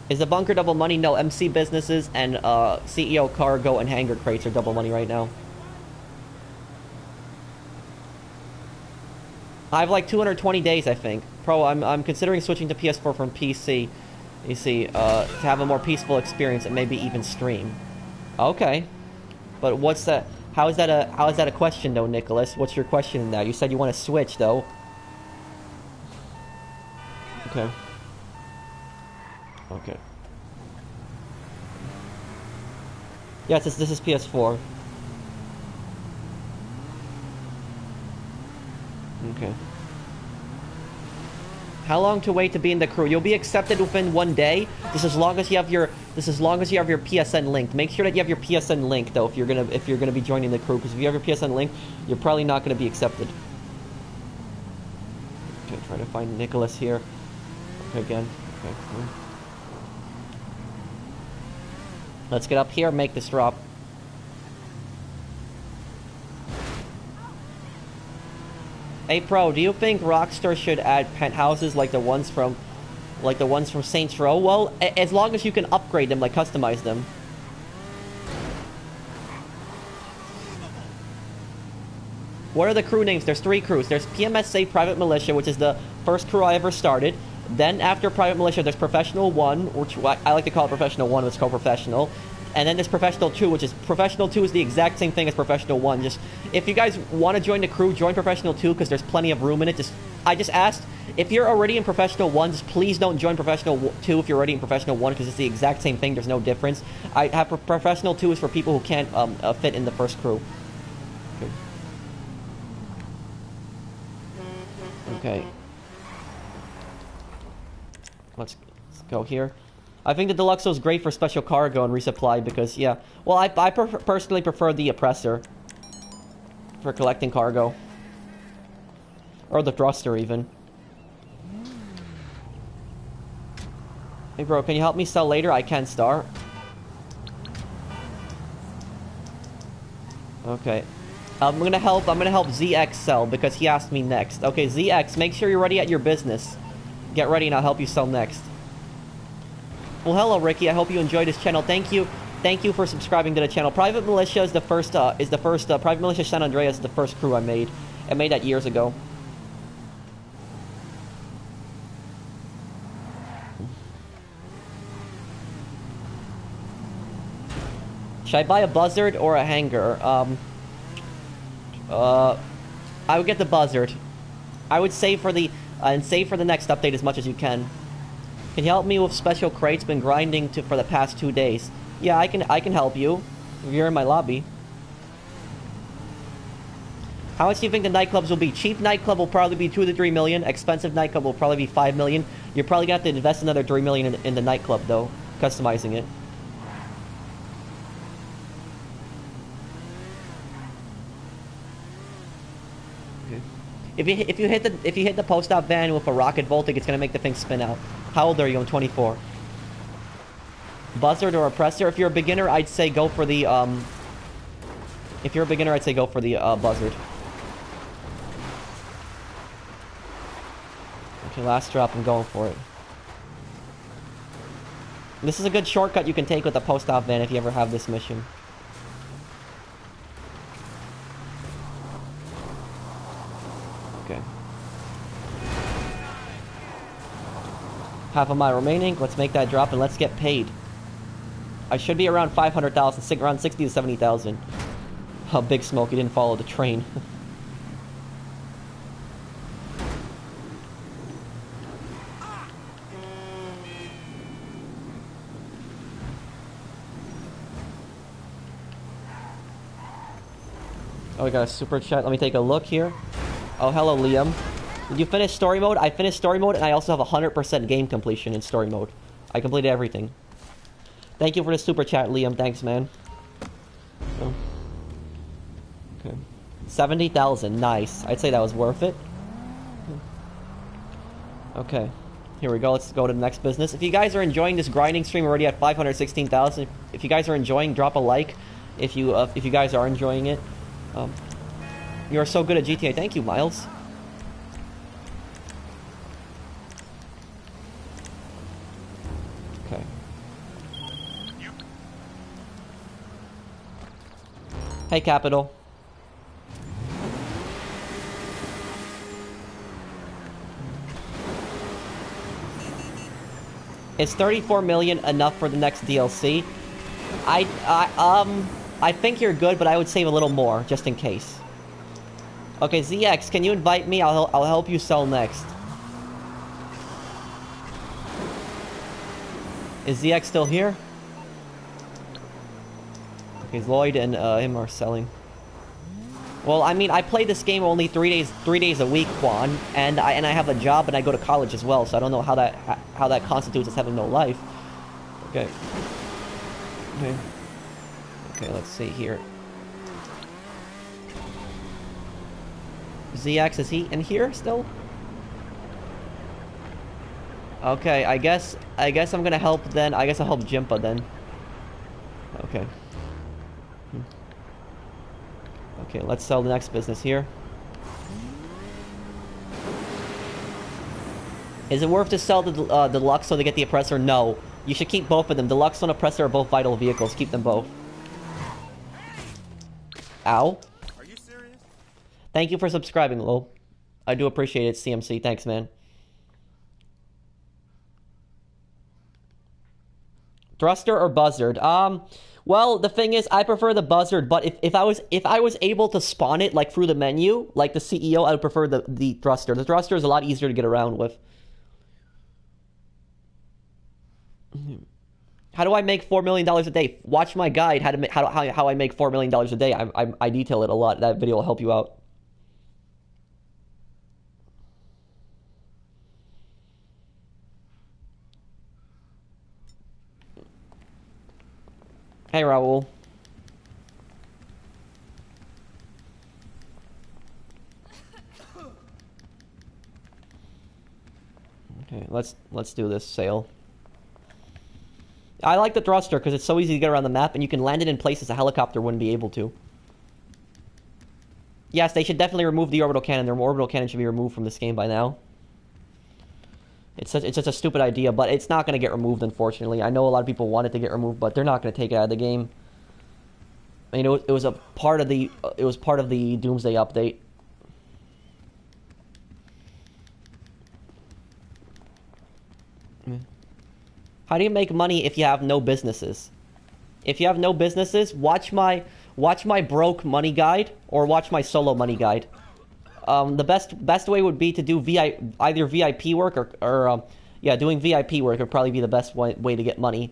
Is the bunker double money? No, MC businesses and CEO cargo and hangar crates are double money right now. I have like 220 days, I think. Pro, I'm considering switching to PS4 from PC. You see, to have a more peaceful experience and maybe even stream. Okay. But what's that? How is that a question though, Nicholas? What's your question now? You said you want to switch though. Okay. Okay. Yes, this is PS4. Okay. How long to wait to be in the crew? You'll be accepted within 1 day. This as long as you have your PSN linked. Make sure that you have your PSN link though if you're gonna be joining the crew, because if you have your PSN link, you're probably not gonna be accepted. Okay, try to find Nicholas here. Okay, again. Okay, cool. Let's get up here and make this drop. Hey Pro, do you think Rockstar should add penthouses like the ones from Saints Row? Well, as long as you can upgrade them, like customize them. What are the crew names? There's 3 crews. There's PMSA Private Militia, which is the first crew I ever started. Then after Private Militia, there's Professional 1, which I like to call it Professional 1, it's called Professional. And then there's Professional 2, which is Professional 2 is the exact same thing as Professional 1. Just if you guys want to join the crew, join Professional 2 because there's plenty of room in it. I just asked, if you're already in Professional 1, just please don't join Professional 2 if you're already in Professional 1 because it's the exact same thing. There's no difference. I have Professional 2 is for people who can't fit in the first crew. Okay. Let's go here. I think the Deluxo is great for special cargo and resupply because, yeah. Well, I personally prefer the Oppressor for collecting cargo. Or the Thruster, even. Hey, bro, can you help me sell later? I can, Star. Okay. I'm gonna help ZX sell because he asked me next. Okay, ZX, make sure you're ready at your business. Get ready and I'll help you sell next. Well, hello, Ricky. I hope you enjoyed this channel. Thank you for subscribing to the channel. Private Militia is the first. Private Militia San Andreas is the first crew I made. I made that years ago. Should I buy a Buzzard or a Hanger? I would get the Buzzard. I would save for the next update as much as you can. Can you help me with special crates? Been grinding for the past 2 days. Yeah, I can help you. If you're in my lobby. How much do you think the nightclubs will be? Cheap nightclub will probably be 2 to 3 million. Expensive nightclub will probably be 5 million. You're probably gonna have to invest another 3 million in the nightclub though, customizing it. If you hit the post-op van with a rocket voltic, it's gonna make the thing spin out. How old are you? I'm 24. Buzzard or Oppressor? If you're a beginner, I'd say go for the Buzzard. Okay, last drop. I'm going for it. This is a good shortcut you can take with the post-op van if you ever have this mission. Okay. Half of my remaining. Let's make that drop and let's get paid. I should be around 500,000, around 60 to 70,000. Oh, Big Smoke, he didn't follow the train. Oh, we got a super chat. Let me take a look here. Oh, hello, Liam. Did you finish story mode? I finished story mode, and I also have 100% game completion in story mode. I completed everything. Thank you for the super chat, Liam. Thanks, man. Oh. Okay. 70,000. Nice. I'd say that was worth it. Okay. Here we go. Let's go to the next business. If you guys are enjoying this grinding stream, we're already at 516,000. If you guys are enjoying, drop a like. If you guys are enjoying it. You are so good at GTA. Thank you, Miles. Okay. Hey, Capital. Is 34 million enough for the next DLC? I think you're good, but I would save a little more, just in case. Okay, ZX, can you invite me? I'll help you sell next. Is ZX still here? Okay, Lloyd and him are selling. Well, I mean, I play this game only 3 days a week, Quan, and I have a job and I go to college as well, so I don't know how that constitutes as having no life. Okay. Okay. Okay, let's see here. ZX, is he in here still? Okay, I guess I'm gonna help then. I guess I'll help Jimpa then. Okay. Okay, let's sell the next business here. Is it worth to sell the Deluxe so they get the Oppressor? No. You should keep both of them. Deluxe and Oppressor are both vital vehicles. Keep them both. Ow. Are you serious? Thank you for subscribing, Lol. I do appreciate it, CMC. Thanks, man. Thruster or Buzzard? Well, the thing is, I prefer the Buzzard, but if I was able to spawn it, like, through the menu, like the CEO, I would prefer the Thruster. The Thruster is a lot easier to get around with. How do I make $4 million a day? Watch my guide, how I make $4 million a day. I detail it a lot. That video will help you out. Hey, Raul. Okay, let's do this sale. I like the Thruster because it's so easy to get around the map, and you can land it in places a helicopter wouldn't be able to. Yes, they should definitely remove the orbital cannon. Their orbital cannon should be removed from this game by now. It's just a stupid idea, but it's not going to get removed, unfortunately. I know a lot of people want it to get removed, but they're not going to take it out of the game. I mean, it was part of the Doomsday update. How do you make money if you have no businesses? If you have no businesses, watch my broke money guide or watch my solo money guide. The best way would be to do either VIP work or doing VIP work would probably be the best way to get money.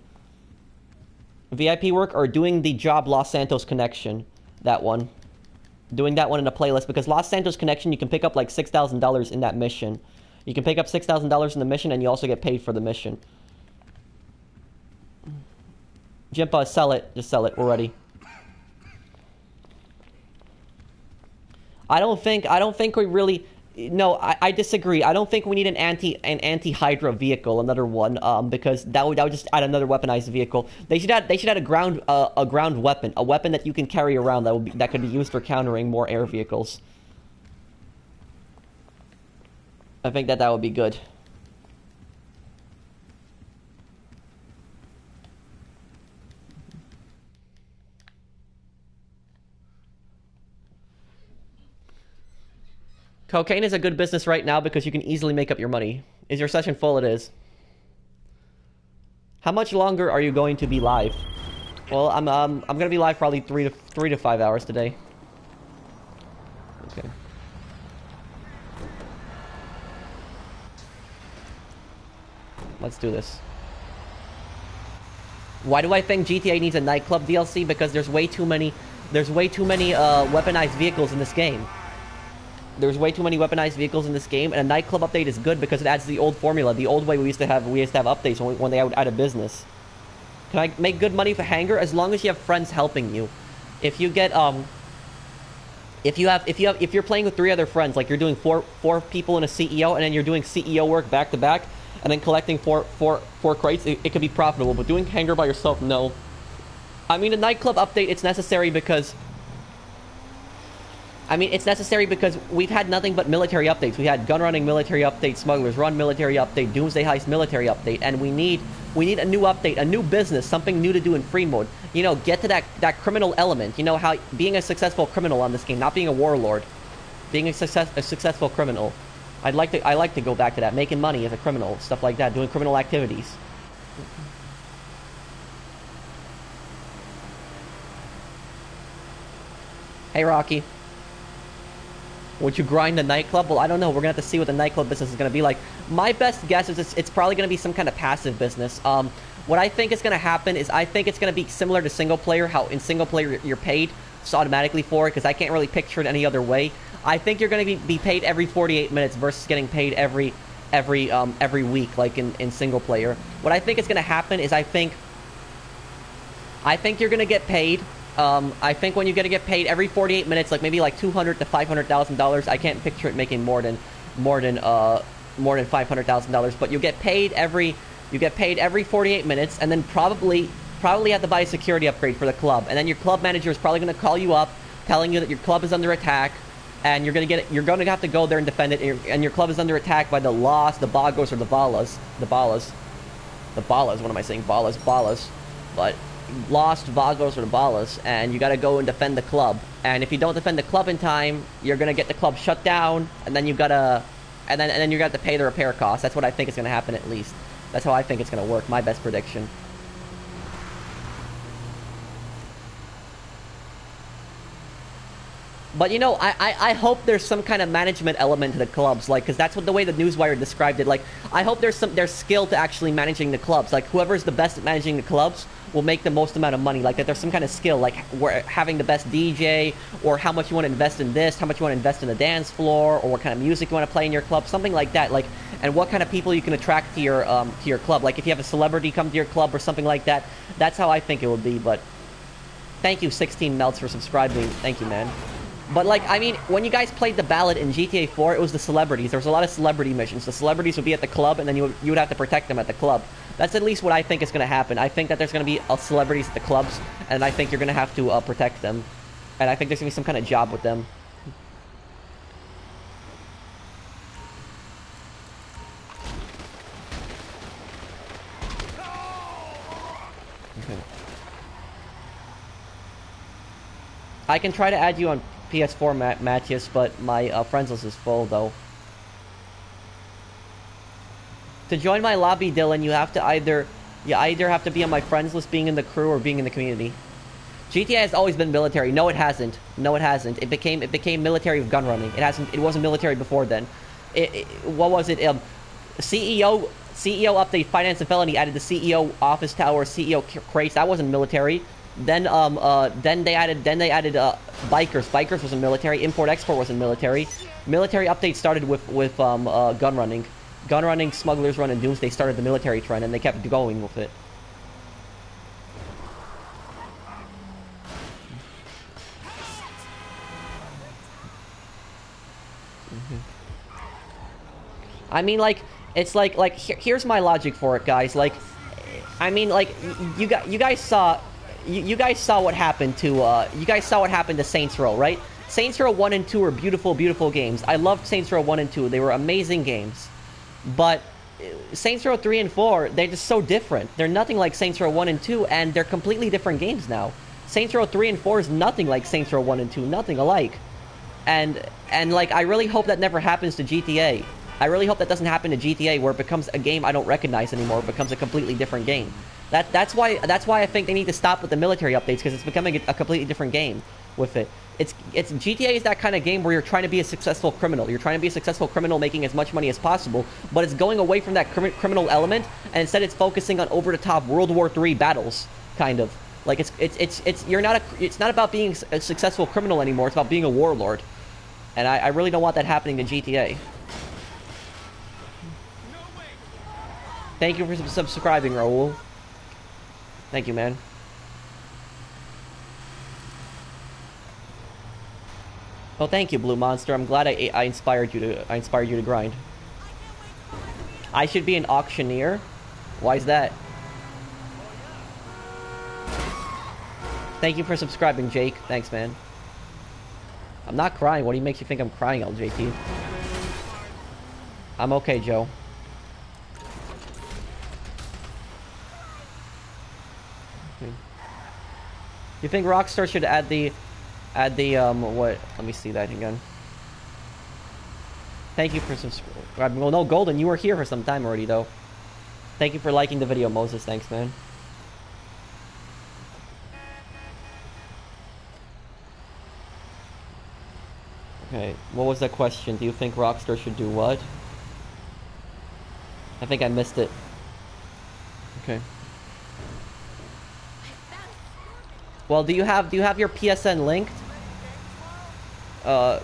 VIP work or doing the job Los Santos Connection, that one. Doing that one in a playlist, because Los Santos Connection, you can pick up like $6,000 in that mission. You can pick up $6,000 in the mission, and you also get paid for the mission. Jimpa, sell it. Just sell it. We're ready. I don't think we really... No, I disagree. I don't think we need an anti-Hydra vehicle, another one, because that would just add another weaponized vehicle. They should add a ground weapon, a weapon that you can carry around that could be used for countering more air vehicles. I think that would be good. Cocaine is a good business right now because you can easily make up your money. Is your session full? It is. How much longer are you going to be live? Well, I'm gonna be live probably 3 to 5 hours today. Okay. Let's do this. Why do I think GTA needs a nightclub DLC? Because there's way too many weaponized vehicles in this game. There's way too many weaponized vehicles in this game, and a nightclub update is good because it adds the old formula, the old way we used to have updates when they would out of business. Can I make good money for Hangar? As long as you have friends helping you. If you get if you're playing with 3 other friends, like you're doing four people in a CEO, and then you're doing CEO work back to back, and then collecting four crates, it could be profitable. But doing Hangar by yourself, no. I mean, a nightclub update, it's necessary because we've had nothing but military updates. We had gun running military update, smugglers run military update, doomsday heist military update, and we need a new update, a new business, something new to do in free mode. You know, get to that criminal element. You know, how being a successful criminal on this game, not being a warlord, being a successful criminal. I like to go back to that, making money as a criminal, stuff like that, doing criminal activities. Hey, Rocky. Would you grind the nightclub? Well, I don't know. We're gonna have to see what the nightclub business is gonna be like. My best guess is it's probably gonna be some kind of passive business. What I think is gonna happen is I think it's gonna be similar to single player. How in single player you're paid just automatically for it, because I can't really picture it any other way. I think you're gonna be paid every 48 minutes versus getting paid every week, like in single player. What I think is gonna happen is I think you're gonna get paid. I think when you're gonna get paid every 48 minutes, like maybe like $200,000 to $500,000. I can't picture it making more than $500,000. But you get paid every 48 minutes, and then probably have to buy a security upgrade for the club. And then your club manager is probably gonna call you up, telling you that your club is under attack, and you're gonna have to go there and defend it. And your club is under attack by the Lost, the Bogos, or the Ballas. The Ballas. What am I saying? Ballas. But Lost, Vagos, or the Ballas, and you gotta go and defend the club. And if you don't defend the club in time, you're gonna get the club shut down, and then you gotta pay the repair costs. That's what I think is gonna happen, at least. That's how I think it's gonna work. My best prediction. But, you know, I hope there's some kind of management element to the clubs, like, because that's what the way the Newswire described it. Like, I hope there's skill to actually managing the clubs. Like, whoever's the best at managing the clubs will make the most amount of money. Like, that there's some kind of skill, like having the best DJ, or how much you want to invest in this, how much you want to invest in the dance floor, or what kind of music you want to play in your club, something like that. Like, and what kind of people you can attract to your club. Like, if you have a celebrity come to your club or something like that, that's how I think it would be. But thank you, 16 Melts, for subscribing. Thank you, man. But, like, I mean, when you guys played the ballot in GTA 4, it was the celebrities. There was a lot of celebrity missions. The celebrities would be at the club, and then you would have to protect them at the club. That's at least what I think is going to happen. I think that there's going to be celebrities at the clubs, and I think you're going to have to protect them. And I think there's going to be some kind of job with them. Okay. I can try to add you on PS4, Matthias, but my friends list is full, though. To join my lobby, Dylan, you either have to be on my friends list, being in the crew, or being in the community. GTA has always been military. No, it hasn't. No, it hasn't. It became military with gun running. It wasn't military before then. What was it? CEO update, finance and felony, added the CEO office tower, CEO crates. That wasn't military. Then they added bikers. Bikers wasn't military. Import export wasn't military. Military update started with gun running. Gun running, smugglers run, and doomsday started the military trend, and they kept going with it. I mean, like, it's like here's my logic for it, guys. Like, I mean, like, you guys saw what happened to Saints Row, right? Saints Row 1 and 2 are beautiful, beautiful games. I loved Saints Row 1 and 2. They were amazing games. But Saints Row 3 and 4, they're just so different. They're nothing like Saints Row 1 and 2, and they're completely different games now. Saints Row 3 and 4 is nothing like Saints Row 1 and 2, nothing alike. And like, I really hope that never happens to GTA. I really hope that doesn't happen to GTA, where it becomes a game I don't recognize anymore. It becomes a completely different game. That's why I think they need to stop with the military updates, because it's becoming a completely different game with it. It's GTA is that kind of game where you're trying to be a successful criminal. You're trying to be a successful criminal, making as much money as possible, but it's going away from that criminal element, and instead it's focusing on over-the-top World War III battles, kind of. Like, it's not about being a successful criminal anymore. It's about being a warlord, and I really don't want that happening to GTA. Thank you for subscribing, Raul. Thank you, man. Well, thank you, Blue Monster. I'm glad I inspired you to grind. I should be an auctioneer? Why is that? Thank you for subscribing, Jake. Thanks, man. I'm not crying. What makes you think I'm crying, LJT? I'm okay, Joe. You think Rockstar should add the what? Let me see that again. Thank you for subscribing. Well, no, Golden, you were here for some time already, though. Thank you for liking the video, Moses. Thanks, man. Okay, what was that question? Do you think Rockstar should do what? I think I missed it. Okay. Well, do you have your PSN linked? Oh,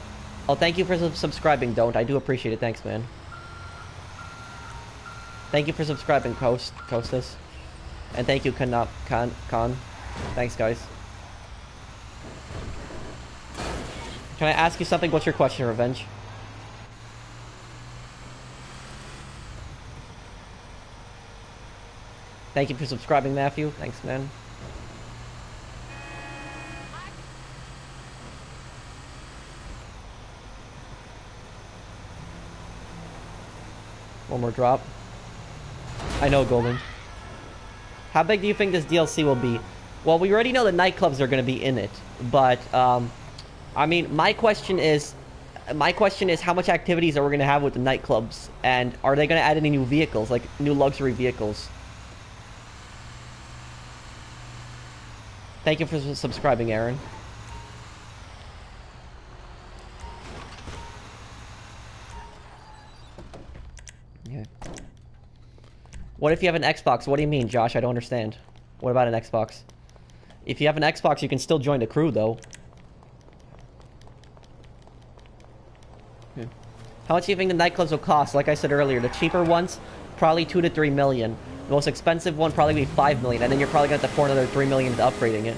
thank you for subscribing, Don't. I do appreciate it. Thanks, man. Thank you for subscribing, Costas. And thank you, Con. Thanks, guys. Can I ask you something? What's your question, Revenge? Thank you for subscribing, Matthew. Thanks, man. One more drop. I know, Golden. How big do you think this DLC will be? Well, we already know the nightclubs are going to be in it, but I mean, my question is how much activities are we going to have with the nightclubs, and are they going to add any new vehicles, like new luxury vehicles? Thank you for subscribing, Aaron. Yeah. What if you have an Xbox? What do you mean, Josh? I don't understand. What about an Xbox? If you have an Xbox, you can still join the crew, though. Yeah. How much do you think the nightclubs will cost? Like I said earlier, the cheaper ones, probably 2 to 3 million. The most expensive one, probably be 5 million. And then you're probably going to have to pour another 3 million into upgrading it.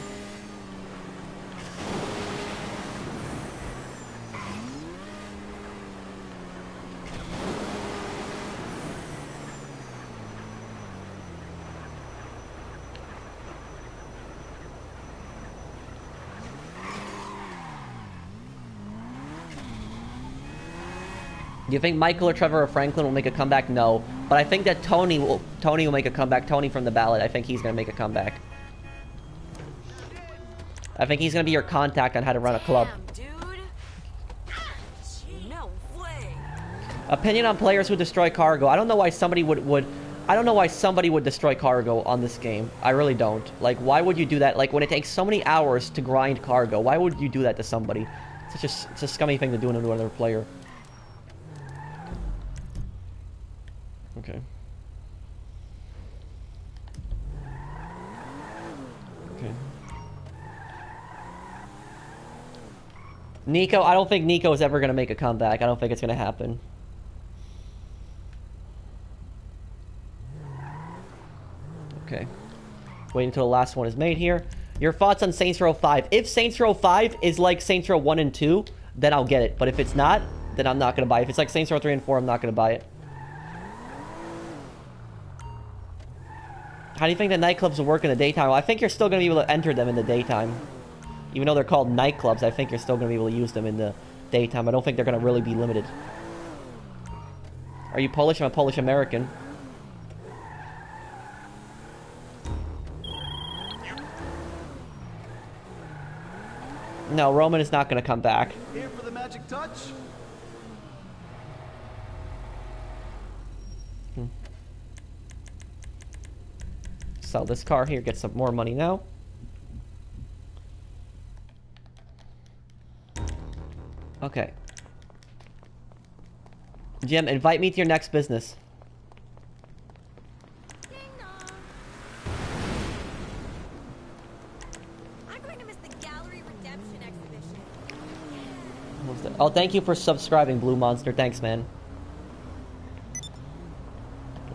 Do you think Michael or Trevor or Franklin will make a comeback? No. But I think that Tony will make a comeback. Tony from the ballot. I think he's going to make a comeback. I think he's going to be your contact on how to run a club. Dude. No way. Opinion on players who destroy cargo. I don't know why somebody would I don't know why somebody would destroy cargo on this game. I really don't. Like, why would you do that? Like, when it takes so many hours to grind cargo, why would you do that to somebody? It's a scummy thing to do to another player. Okay. Okay. Nico, I don't think Nico is ever going to make a comeback. I don't think it's going to happen. Okay. Wait until the last one is made here. Your thoughts on Saints Row 5. If Saints Row 5 is like Saints Row 1 and 2, then I'll get it. But if it's not, then I'm not going to buy it. If it's like Saints Row 3 and 4, I'm not going to buy it. How do you think the nightclubs will work in the daytime? Well, I think you're still going to be able to enter them in the daytime. Even though they're called nightclubs, I think you're still going to be able to use them in the daytime. I don't think they're going to really be limited. Are you Polish? I'm a Polish-American. No, Roman is not going to come back. Here for the magic touch? Sell this car here, get some more money now. Okay. Jim, invite me to your next business. I'm going to miss the Gallery Redemption exhibition. Oh, thank you for subscribing, Blue Monster. Thanks, man.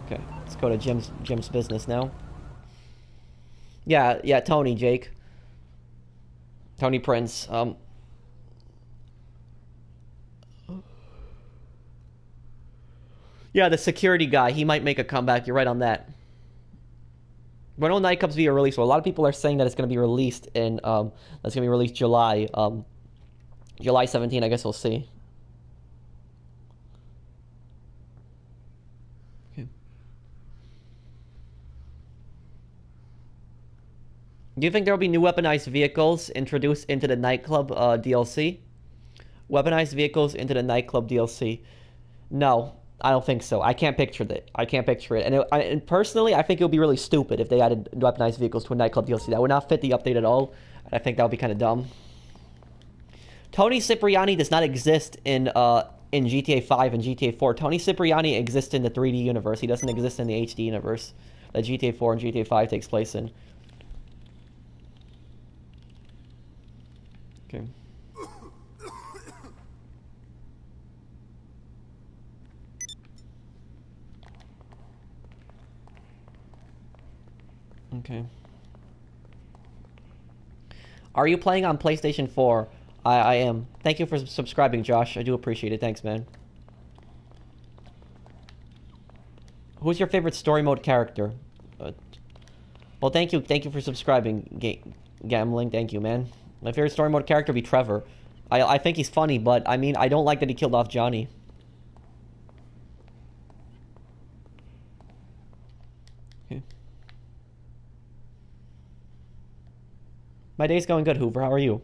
Okay, let's go to Jim's business now. Yeah, Tony, Jake. Tony Prince. Yeah, the security guy. He might make a comeback. You're right on that. When will nightclubs be released? Well, a lot of people are saying that it's going to be released in, that's going to be released July, July 17. I guess we'll see. Do you think there will be new weaponized vehicles introduced into the nightclub DLC? Weaponized vehicles into the nightclub DLC. No. I don't think so. I can't picture that. I can't picture it. And personally, I think it would be really stupid if they added weaponized vehicles to a nightclub DLC. That would not fit the update at all. And I think that would be kind of dumb. Tony Cipriani does not exist in GTA 5 and GTA 4. Tony Cipriani exists in the 3D universe. He doesn't exist in the HD universe that GTA 4 and GTA 5 takes place in. Okay. Okay. Are you playing on PlayStation 4? I am. Thank you for subscribing, Josh. I do appreciate it. Thanks, man. Who's your favorite story mode character? Well, thank you. Thank you for subscribing, Gambling. Thank you, man. My favorite story mode character would be Trevor. I think he's funny, but I mean, I don't like that he killed off Johnny. Okay. My day's going good, Hoover. How are you?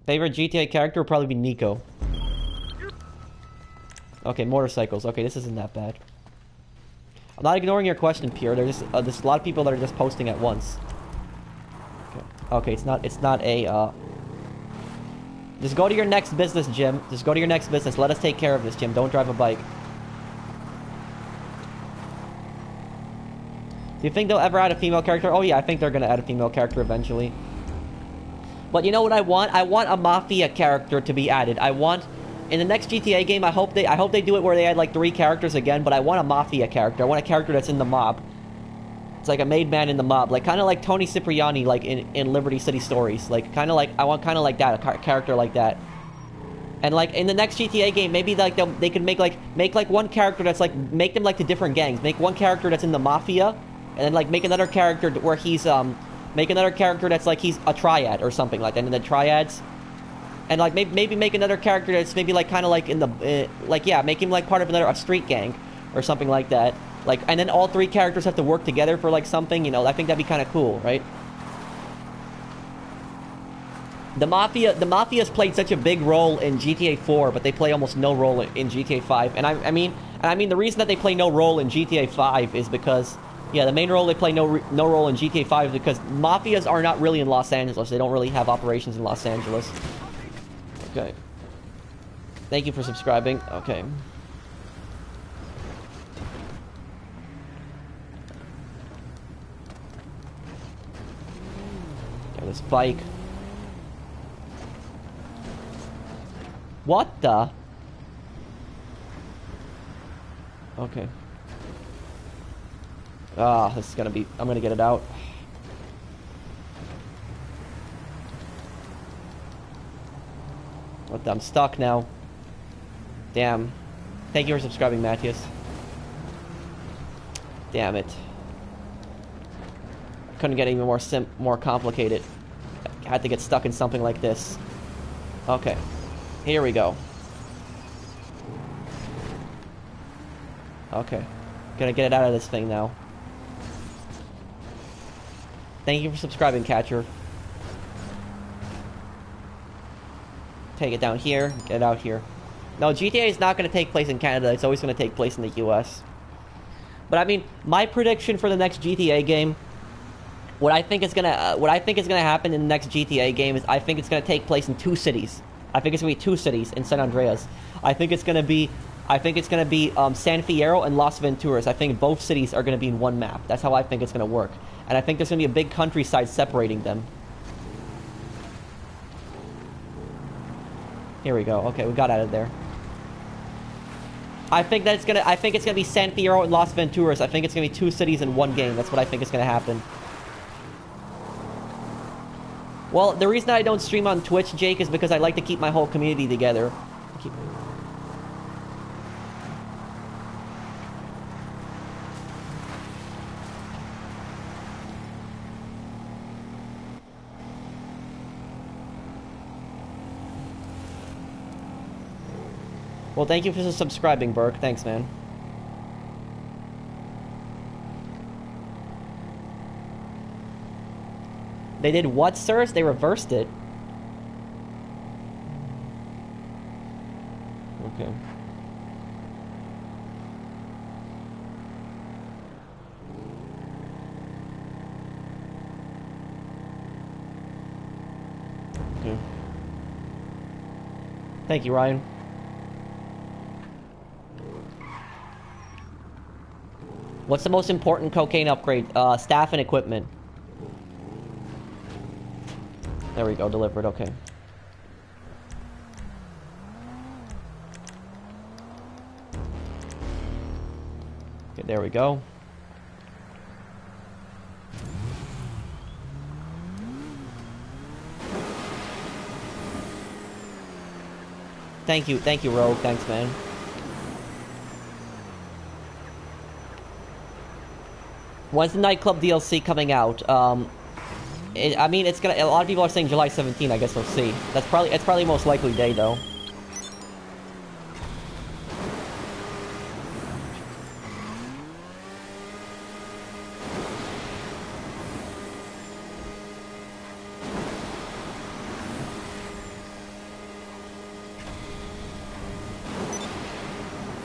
Favorite GTA character would probably be Nico. Okay, motorcycles. Okay, this isn't that bad. I'm not ignoring your question, Pierre. There's a lot of people that are just posting at once. Okay, it's not a, Just go to your next business, Jim. Just go to your next business. Let us take care of this, Jim. Don't drive a bike. Do you think they'll ever add a female character? Oh yeah, I think they're gonna add a female character eventually. But you know what I want? I want a Mafia character to be added. I want... In the next GTA game, I hope they do it where they add like 3 characters again, but I want a Mafia character. I want a character that's in the mob. It's like a made man in the mob. Like, kind of like Tony Cipriani, like, in Liberty City Stories. Like, kind of like... I want kind of like that. A character like that. And, like, in the next GTA game, maybe, like, they could make one character that's, like... Make them, like, the different gangs. Make one character that's in the Mafia, and then, like, make another character where he's, Make another character that's, like, he's a triad or something like that. And the triads... And, like, maybe make another character that's maybe, like, kind of like in the... like, yeah, make him, like, part of a street gang. Or something like that. Like, and then all 3 characters have to work together for, like, something, you know. I think that'd be kind of cool, right? The Mafia's played such a big role in GTA 4, but they play almost no role in GTA 5. And I mean, the reason that they play no role in GTA 5 is because... Yeah, the main role they play no role in GTA 5 is because Mafias are not really in Los Angeles. They don't really have operations in Los Angeles. Okay. Thank you for subscribing. Okay. Yeah, this bike. What the? Okay. Ah, this is gonna be... I'm gonna get it out. What the? I'm stuck now. Damn. Thank you for subscribing, Matthias. Damn it. Couldn't get any more complicated. I had to get stuck in something like this. Okay. Here we go. Okay. Gonna get it out of this thing now. Thank you for subscribing, Catcher. Take it down here, get it out here. No, GTA is not going to take place in Canada. It's always going to take place in the US. But I mean, my prediction for the next GTA game, what I think is going to happen in the next GTA game is I think it's going to take place in 2 cities. I think it's going to be 2 cities in San Andreas. I think it's going to be San Fierro and Las Venturas. I think both cities are going to be in one map. That's how I think it's going to work. And I think there's going to be a big countryside separating them. Here we go. Okay, we got out of there. I think it's gonna be San Fierro and Las Venturas. I think it's gonna be 2 cities in one game. That's what I think is gonna happen. Well, the reason I don't stream on Twitch, Jake, is because I like to keep my whole community together. Well, thank you for subscribing, Burke. Thanks, man. They did what, sirs? They reversed it. Okay. Thank you, Ryan. What's the most important cocaine upgrade? Staff and equipment. There we go, delivered, okay. Okay, there we go. Thank you, Rogue. Thanks, man. When's the nightclub DLC coming out? I mean, it's gonna. A lot of people are saying July 17th. I guess we'll see. It's probably the most likely day, though.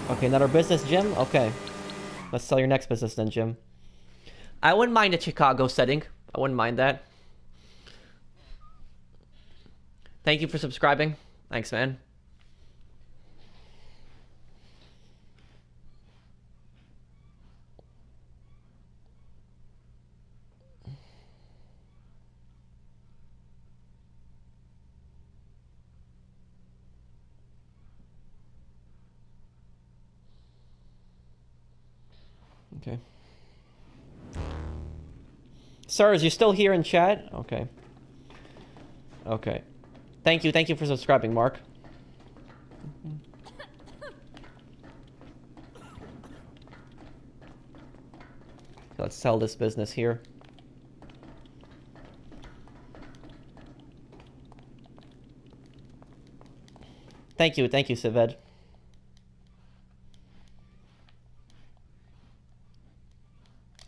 Okay, another business, Jim? Okay. Let's sell your next business then, Jim. I wouldn't mind a Chicago setting. I wouldn't mind that. Thank you for subscribing. Thanks, man. Okay. Sirs, you still here in chat? Okay. Okay. Thank you for subscribing, Mark. Let's sell this business here. Thank you, Sived.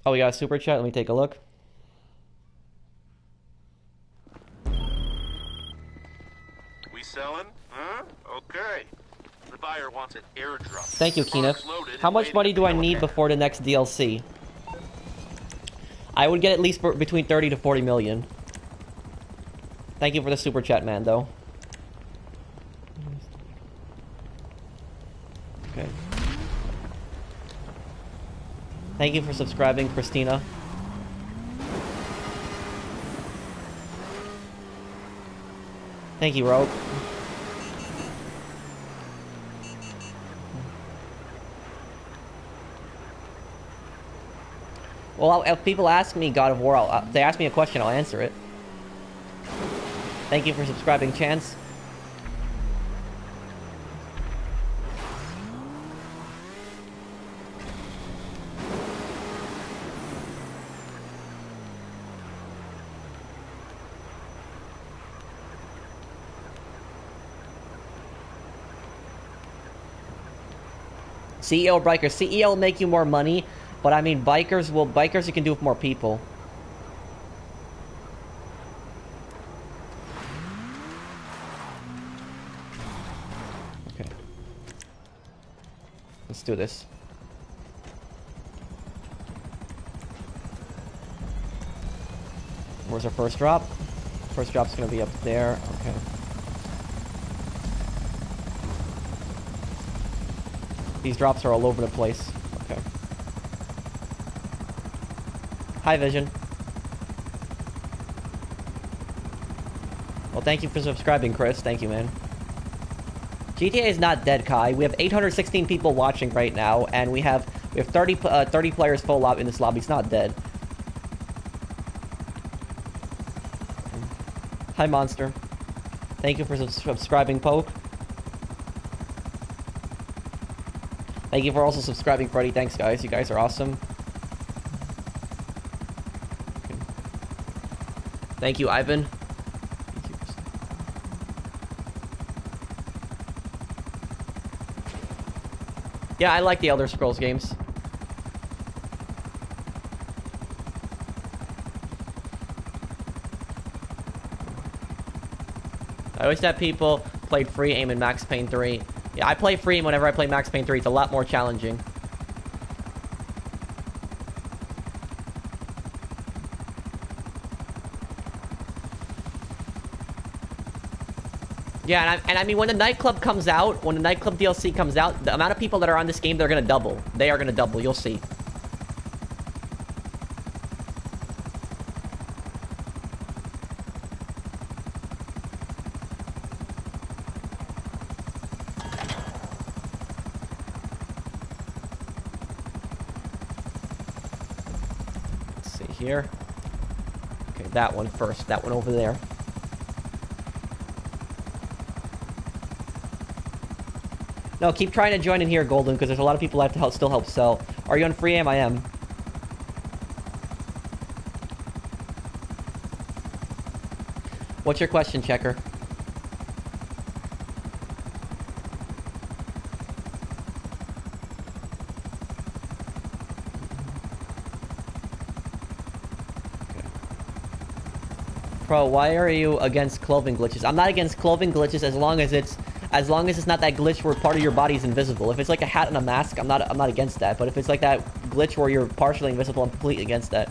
Oh, we got a super chat. Let me take a look. We selling? Huh? Okay. The buyer wants an airdrop. Thank you, Keeneth. How much money do I need before the next DLC? I would get at least between 30 to 40 million. Thank you for the super chat, man, though. Okay. Thank you for subscribing, Christina. Thank you, Rogue. Well, if people ask me God of War, if they ask me a question, I'll answer it. Thank you for subscribing, Chance. CEO Bikers. CEO will make you more money, but I mean bikers you can do with more people. Okay. Let's do this. Where's our first drop? First drop's gonna be up there. Okay. These drops are all over the place. Okay. Hi, Vision. Well, thank you for subscribing, Chris. Thank you, man. GTA is not dead, Kai. We have 816 people watching right now, and we have 30 players full lobby in this lobby. It's not dead. Hi, Monster. Thank you for subscribing, Poke. Thank you for also subscribing, Freddy. Thanks, guys. You guys are awesome. Okay. Thank you, Ivan. Yeah, I like the Elder Scrolls games. I always have people played free aim in Max Payne 3. Yeah, I play free aim whenever I play Max Payne 3. It's a lot more challenging. Yeah, and I mean, when the nightclub comes out, when the nightclub DLC comes out, the amount of people that are on this game, they're gonna double. They are gonna double. You'll see. Let's see here. Okay, that one first. That one over there. No, keep trying to join in here, Golden, because there's a lot of people that have to still help sell. Are you on free aim? I am. What's your question, Checker? Bro, why are you against clothing glitches? I'm not against clothing glitches as long as it's not that glitch where part of your body's invisible. If it's like a hat and a mask, I'm not against that. But if it's like that glitch where you're partially invisible, I'm completely against that.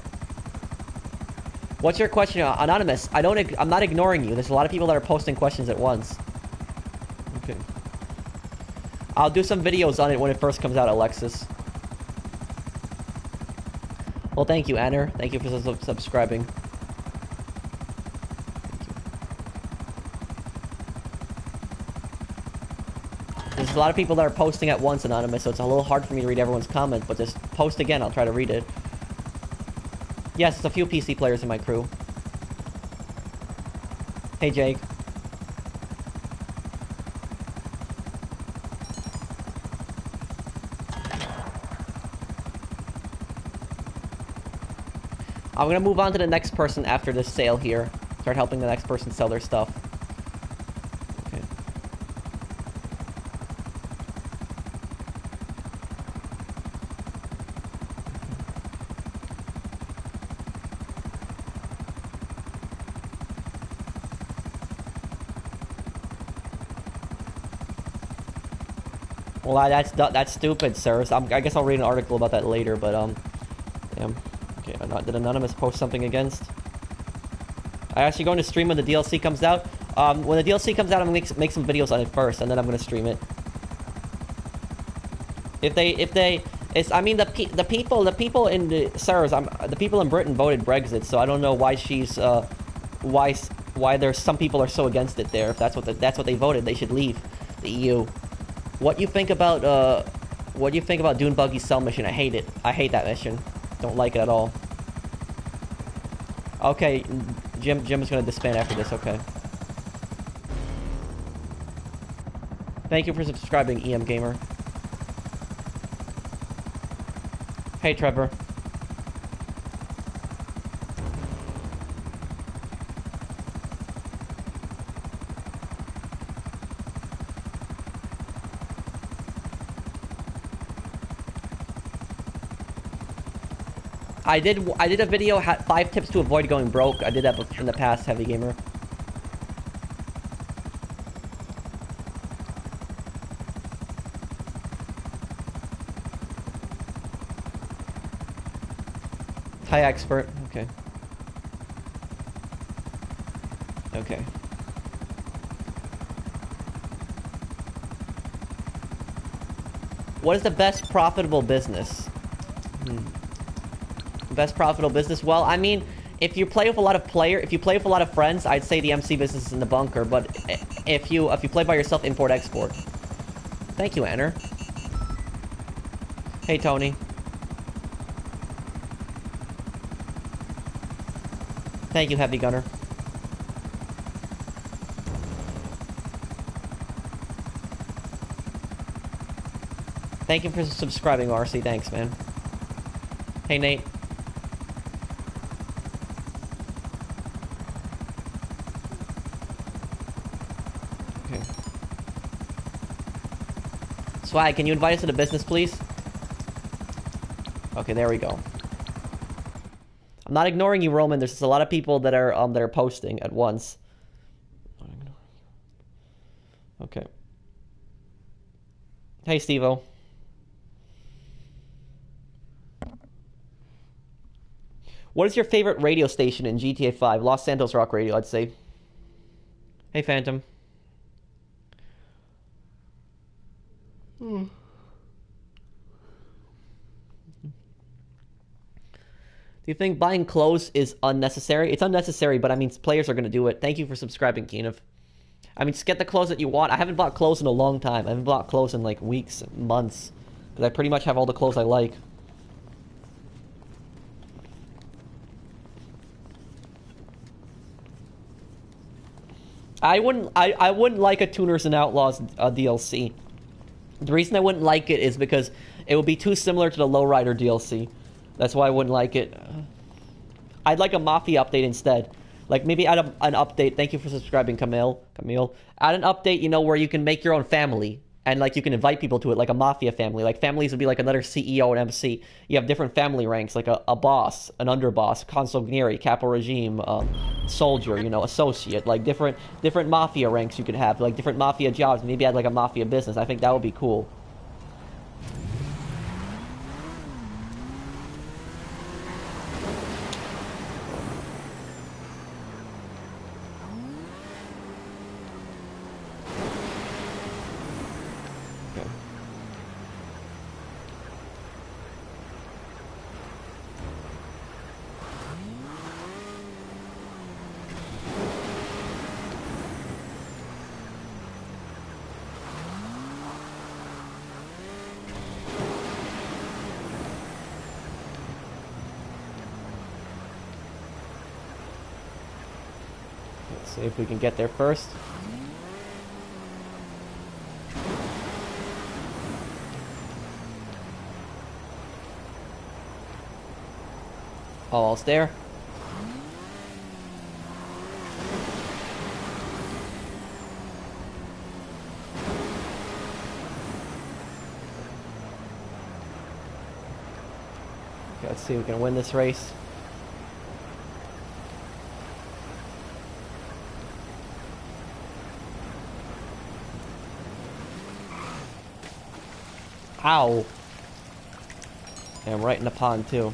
What's your question, Anonymous? I'm not ignoring you. There's a lot of people that are posting questions at once. Okay. I'll do some videos on it when it first comes out, Alexis. Well, thank you, Anner. Thank you for subscribing. There's a lot of people that are posting at once, Anonymous, so it's a little hard for me to read everyone's comments, but just post again, I'll try to read it. Yes, there's a few PC players in my crew. Hey, Jake. I'm gonna move on to the next person after this sale here. Start helping the next person sell their stuff. Okay. Well, that's stupid, sir. So I guess I'll read an article about that later, but, damn. Okay, did Anonymous post something against? I actually going to stream when the DLC comes out. When the DLC comes out, I'm gonna make some videos on it first, and then I'm gonna stream it. I mean, the people in the servers, the people in Britain voted Brexit, so I don't know why why there's some people are so against it there. If that's what they voted, they should leave the EU. What do you think about Dune Buggy's cell mission? I hate it. I hate that mission. Don't like it at all. Okay, Jim is gonna disband after this. Okay. Thank you for subscribing, EM Gamer. Hey, Trevor. I did a video, 5 tips to avoid going broke. I did that in the past, Heavy Gamer. Hi, expert. Okay. Okay. What is the best profitable business? Best profitable business? Well, I mean, if you play with a lot of friends, I'd say the MC business is in the bunker. But if you play by yourself, import export. Thank you, Anner. Hey, Tony. Thank you, Heavy Gunner. Thank you for subscribing, RC. Thanks, man. Hey, Nate. Okay. Swag, can you invite us to the business, please? Okay, there we go. I'm not ignoring you, Roman. There's just a lot of people that are posting at once. Okay. Hey, Steve-O. What is your favorite radio station in GTA 5? Los Santos Rock Radio, I'd say. Hey, Phantom. Do you think buying clothes is unnecessary? It's unnecessary, but I mean, players are going to do it. Thank you for subscribing, Keenov. I mean, just get the clothes that you want. I haven't bought clothes in a long time. I haven't bought clothes in like weeks, months. Because I pretty much have all the clothes I like. I wouldn't like a Tuners and Outlaws DLC. The reason I wouldn't like it is because it would be too similar to the Lowrider DLC. That's why I wouldn't like it. I'd like a Mafia update instead. Like, maybe add an update. Thank you for subscribing, Camille. Add an update, you know, where you can make your own family. And, like, you can invite people to it, like a Mafia family. Like, families would be like another CEO and MC. You have different family ranks, like a boss, an underboss, consigliere, capo regime, soldier, you know, associate. Like, different Mafia ranks you could have. Like, different Mafia jobs. Maybe add, like, a Mafia business. I think that would be cool. See if we can get there first. Almost there. Okay, let's see if we can win this race. Ow. And I'm right in the pond, too.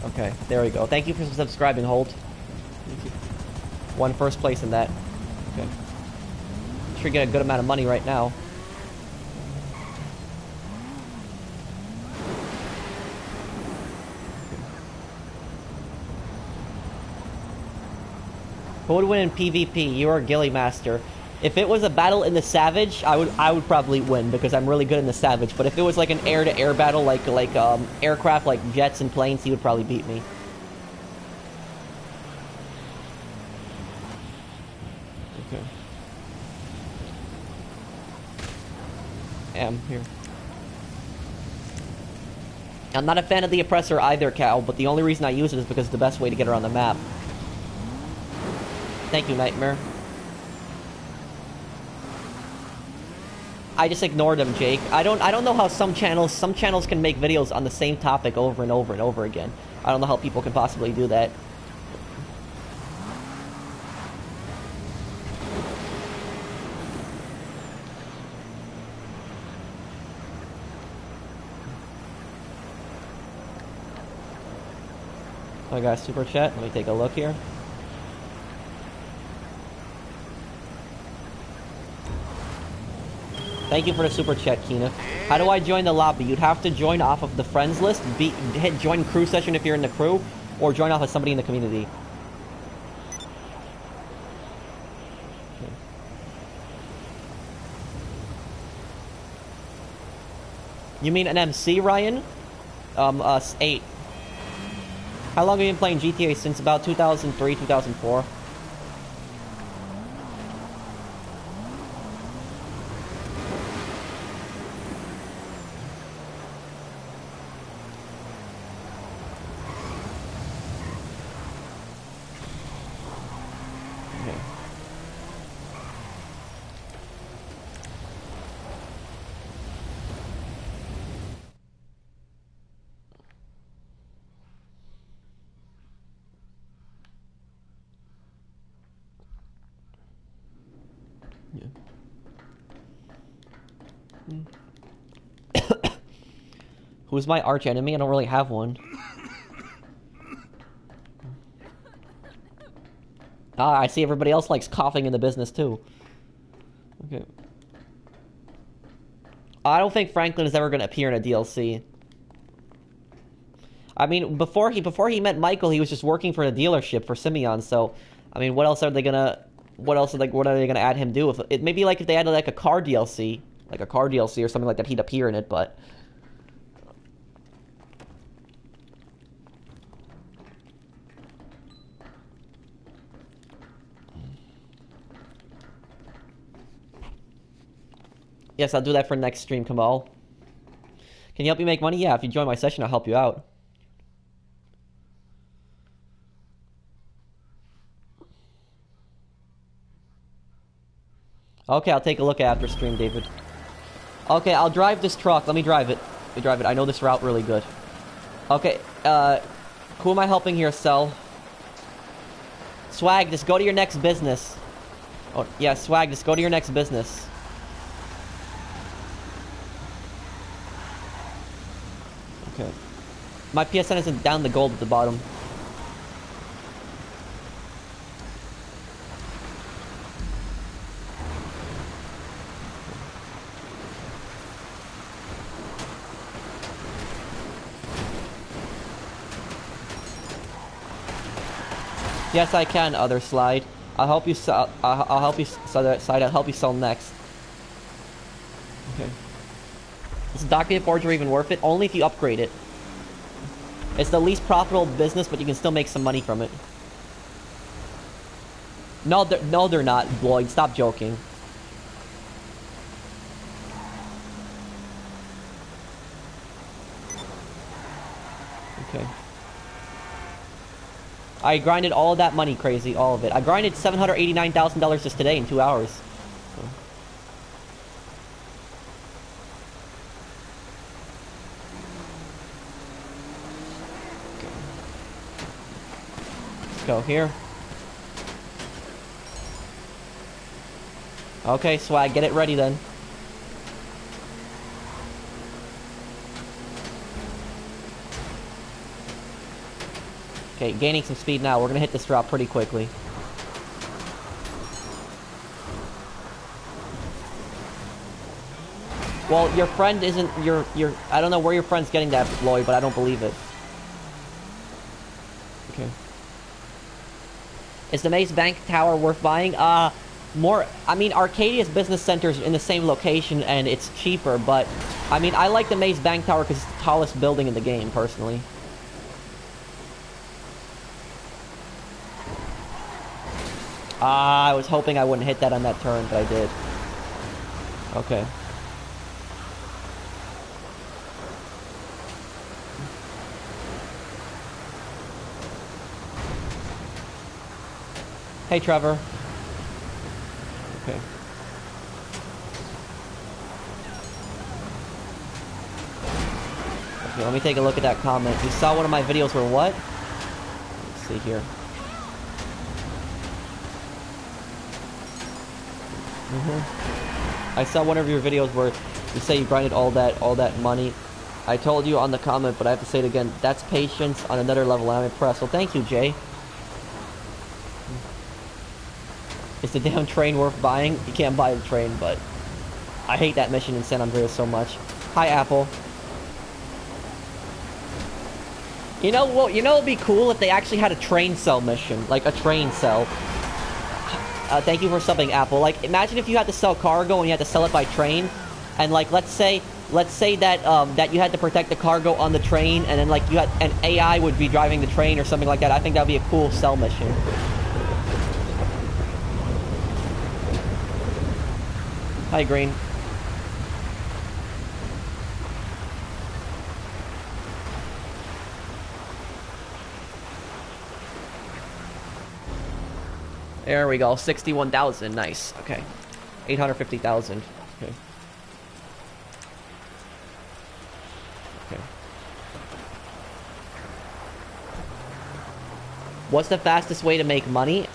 Okay, there we go. Thank you for subscribing, Holt. Won first place in that. Okay. Sure get a good amount of money right now. Who would win in PvP? You or Gilly Master? If it was a battle in the Savage, I would probably win because I'm really good in the Savage. But if it was like an air-to-air battle, like aircraft, like jets and planes, he would probably beat me. Okay. Yeah, I'm here. I'm not a fan of the Oppressor either, Cal, but the only reason I use it is because it's the best way to get around the map. Thank you, Nightmare. I just ignored him, Jake. I don't know how some channels can make videos on the same topic over and over and over again. I don't know how people can possibly do that. I got a super chat. Let me take a look here. Thank you for the super chat, Keena. How do I join the lobby? You'd have to join off of the friends list, hit join crew session if you're in the crew, or join off as somebody in the community. Okay. You mean an MC, Ryan? 8. How long have you been playing GTA? Since about 2003, 2004. Who's my arch enemy? I don't really have one. Ah, I see everybody else likes coughing in the business too. Okay. I don't think Franklin is ever going to appear in a DLC. I mean, before he met Michael, he was just working for the dealership for Simeon. So, I mean, what else are they gonna? What are they gonna add him do? If it maybe like if they added like a car DLC, or something like that, he'd appear in it. But yes, I'll do that for next stream, Kamal. Can you help me make money? Yeah, if you join my session, I'll help you out. Okay, I'll take a look after stream, David. Okay, I'll drive this truck. Let me drive it. I know this route really good. Okay, who am I helping here, Cell? Swag, just go to your next business. Oh, yeah, Swag, just go to your next business. Okay. My PSN isn't down the gold at the bottom. Yes, I can. Other slide. I'll help you sell. I'll help you sell. Side. I'll help you sell next. Okay. Is the document forgery even worth it? Only if you upgrade it. It's the least profitable business, but you can still make some money from it. No, they're not, Lloyd. Stop joking. Okay. I grinded all of that money, crazy, all of it. I grinded $789,000 just today in 2 hours. So. Okay. Let's go here. Okay, Swag, get it ready then. Okay, gaining some speed now. We're gonna hit this drop pretty quickly. Well, your friend isn't your I don't know where your friend's getting that, Lloyd, but I don't believe it. Okay. Is the Maze Bank Tower worth buying? More. I mean, Arcadia's business center's in the same location and it's cheaper, but I mean, I like the Maze Bank Tower because it's the tallest building in the game, personally. I was hoping I wouldn't hit that on that turn, but I did. Okay. Hey, Trevor. Okay. Okay, let me take a look at that comment. You saw one of my videos where what? Let's see here. I saw one of your videos where you say you grinded all that money. I told you on the comment, but I have to say it again. That's patience on another level, and I'm impressed. Well, thank you, Jay. Is the damn train worth buying? You can't buy the train, but I hate that mission in San Andreas so much. Hi, Apple. You know what? You know it'd be cool if they actually had a train cell mission, like a train cell. Thank you for subbing, Apple. Like, imagine if you had to sell cargo and you had to sell it by train, and like, let's say that that you had to protect the cargo on the train, and then like you had an AI would be driving the train or something like that. I think that'd be a cool cell mission. Hi, Green. There we go, 61,000, nice, okay. 850,000, okay. Okay. What's the fastest way to make money?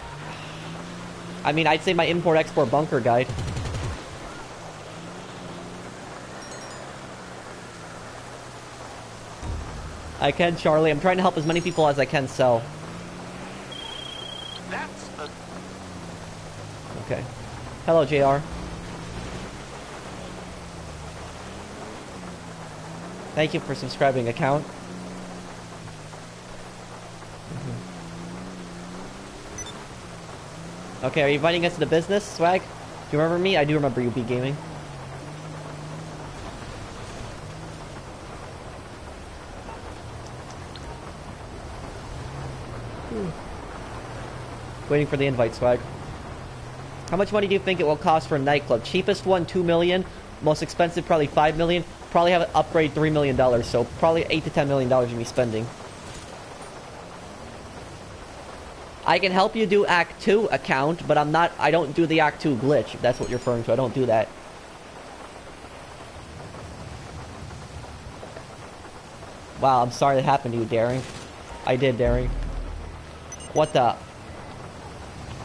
I mean, I'd say my import-export bunker guide. I can, Charlie. I'm trying to help as many people as I can sell. Okay. Hello, JR. Thank you for subscribing, account. Okay, are you inviting us to the business, Swag? Do you remember me? I do remember you, B Gaming. Waiting for the invite, Swag. How much money do you think it will cost for a nightclub? Cheapest one, 2 million. Most expensive, probably 5 million. Probably have it upgrade $3 million, so probably $8 to $10 million you'll be spending. I can help you do Act 2 account, but I don't do the Act 2 glitch, if that's what you're referring to. I don't do that. Wow, I'm sorry that happened to you, Daring. I did, Daring. What the?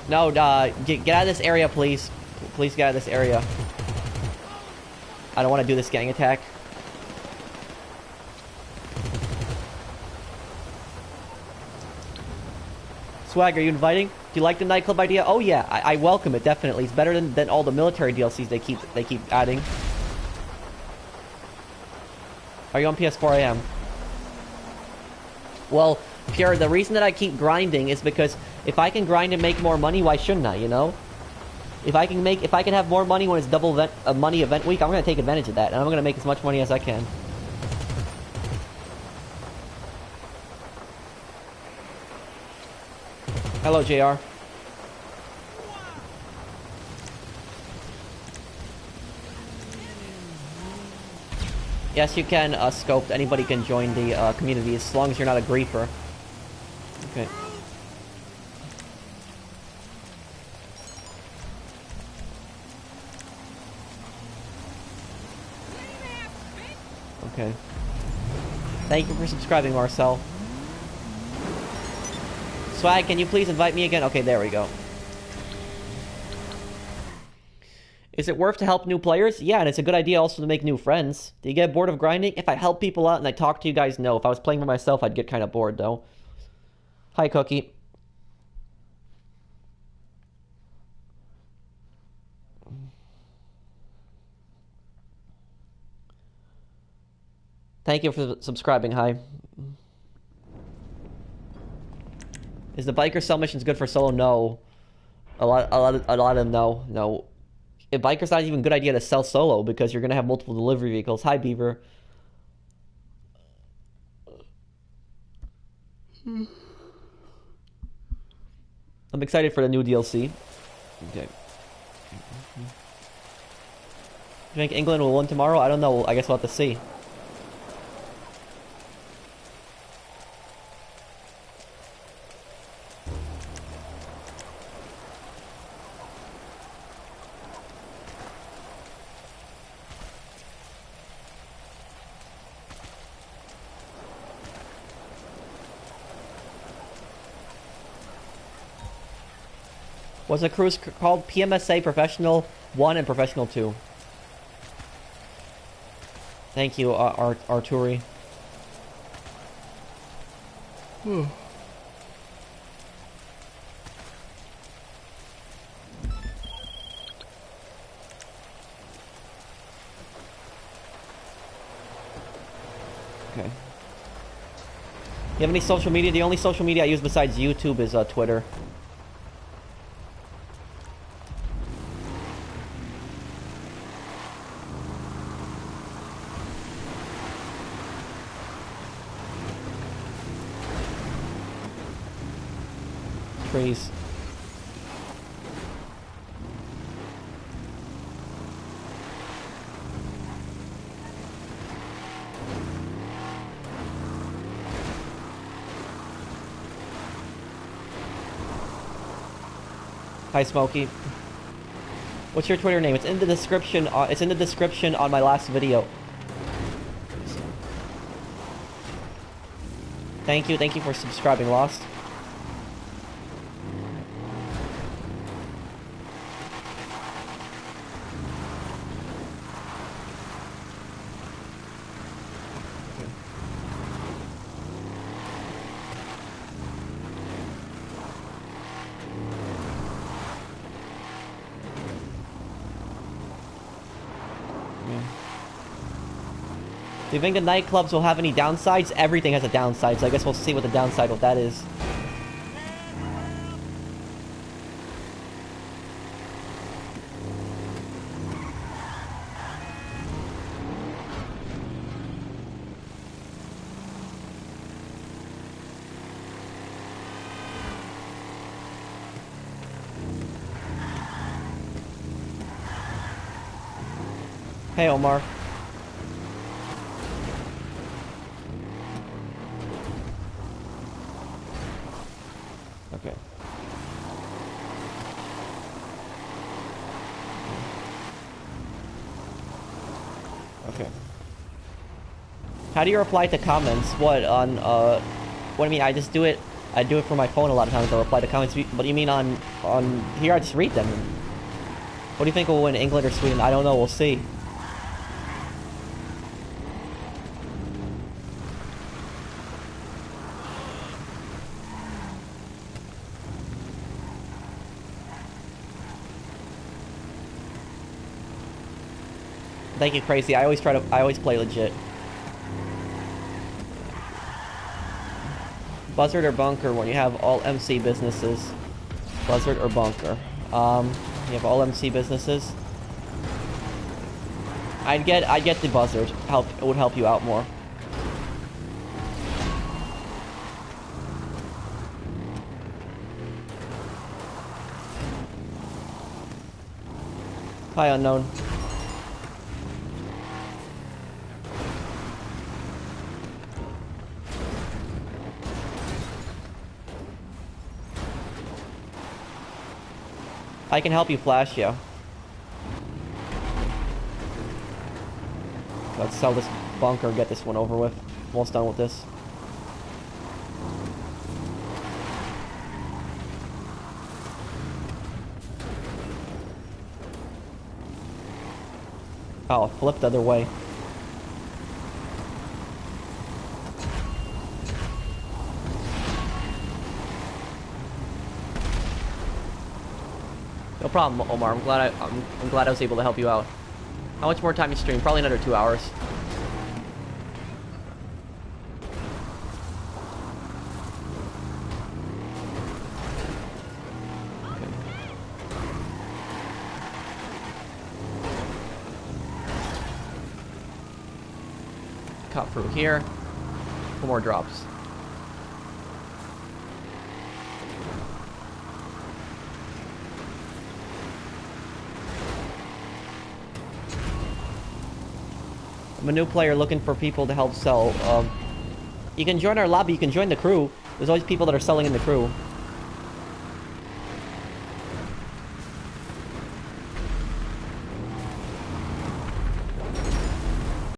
No, get out of this area, please. Please get out of this area. I don't want to do this gang attack. Swag, are you inviting? Do you like the nightclub idea? Oh yeah, I welcome it, definitely. It's better than all the military DLCs they keep adding. Are you on PS4? I am. Well, Pierre, the reason that I keep grinding is because if I can grind and make more money, why shouldn't I, you know? If I can have more money when it's double money event week, I'm gonna take advantage of that, and I'm gonna make as much money as I can. Hello, JR. Yes, you can, Scoped. Anybody can join the community as long as you're not a griefer. Okay. Okay. Thank you for subscribing, Marcel. Swag, can you please invite me again? Okay, there we go. Is it worth to help new players? Yeah, and it's a good idea also to make new friends. Do you get bored of grinding? If I help people out and I talk to you guys, no. If I was playing by myself, I'd get kind of bored, though. Hi, Cookie. Thank you for subscribing. Hi. Is the biker cell missions good for solo? No. A lot of them, no. A biker's not even a good idea to sell solo because you're gonna have multiple delivery vehicles. Hi, Beaver. I'm excited for the new DLC. Okay. You think England will win tomorrow? I don't know. I guess we'll have to see. What's the cruise called? PMSA Professional 1 and Professional 2. Thank you, Arturi. Okay. You have any social media? The only social media I use besides YouTube is Twitter. Trees. Hi, Smokey. What's your Twitter name? It's in the description. It's in the description on my last video. Thank you for subscribing, Lost. Do you think the nightclubs will have any downsides? Everything has a downside, so I guess we'll see what the downside of that is. Hey, Omar. Okay. Okay. How do you reply to comments? What, on, what do you mean? I just do it, I do it from my phone a lot of times. I reply to comments. What do you mean on here? I just read them. What do you think will win, England or Sweden? I don't know. We'll see. Thank you, Crazy. I always play legit. Buzzard or bunker when you have all MC businesses? Buzzard or bunker? You have all MC businesses? I'd get the buzzard. It would help you out more. Hi, unknown. I can help you flash, yeah. Let's sell this bunker, get this one over with. Almost done with this. Oh, flip the other way. No problem, Omar. I'm glad I was able to help you out. How much more time you stream? Probably another 2 hours. Okay. Cut through here. 4 more drops. I'm a new player looking for people to help sell. You can join our lobby. You can join the crew. There's always people that are selling in the crew.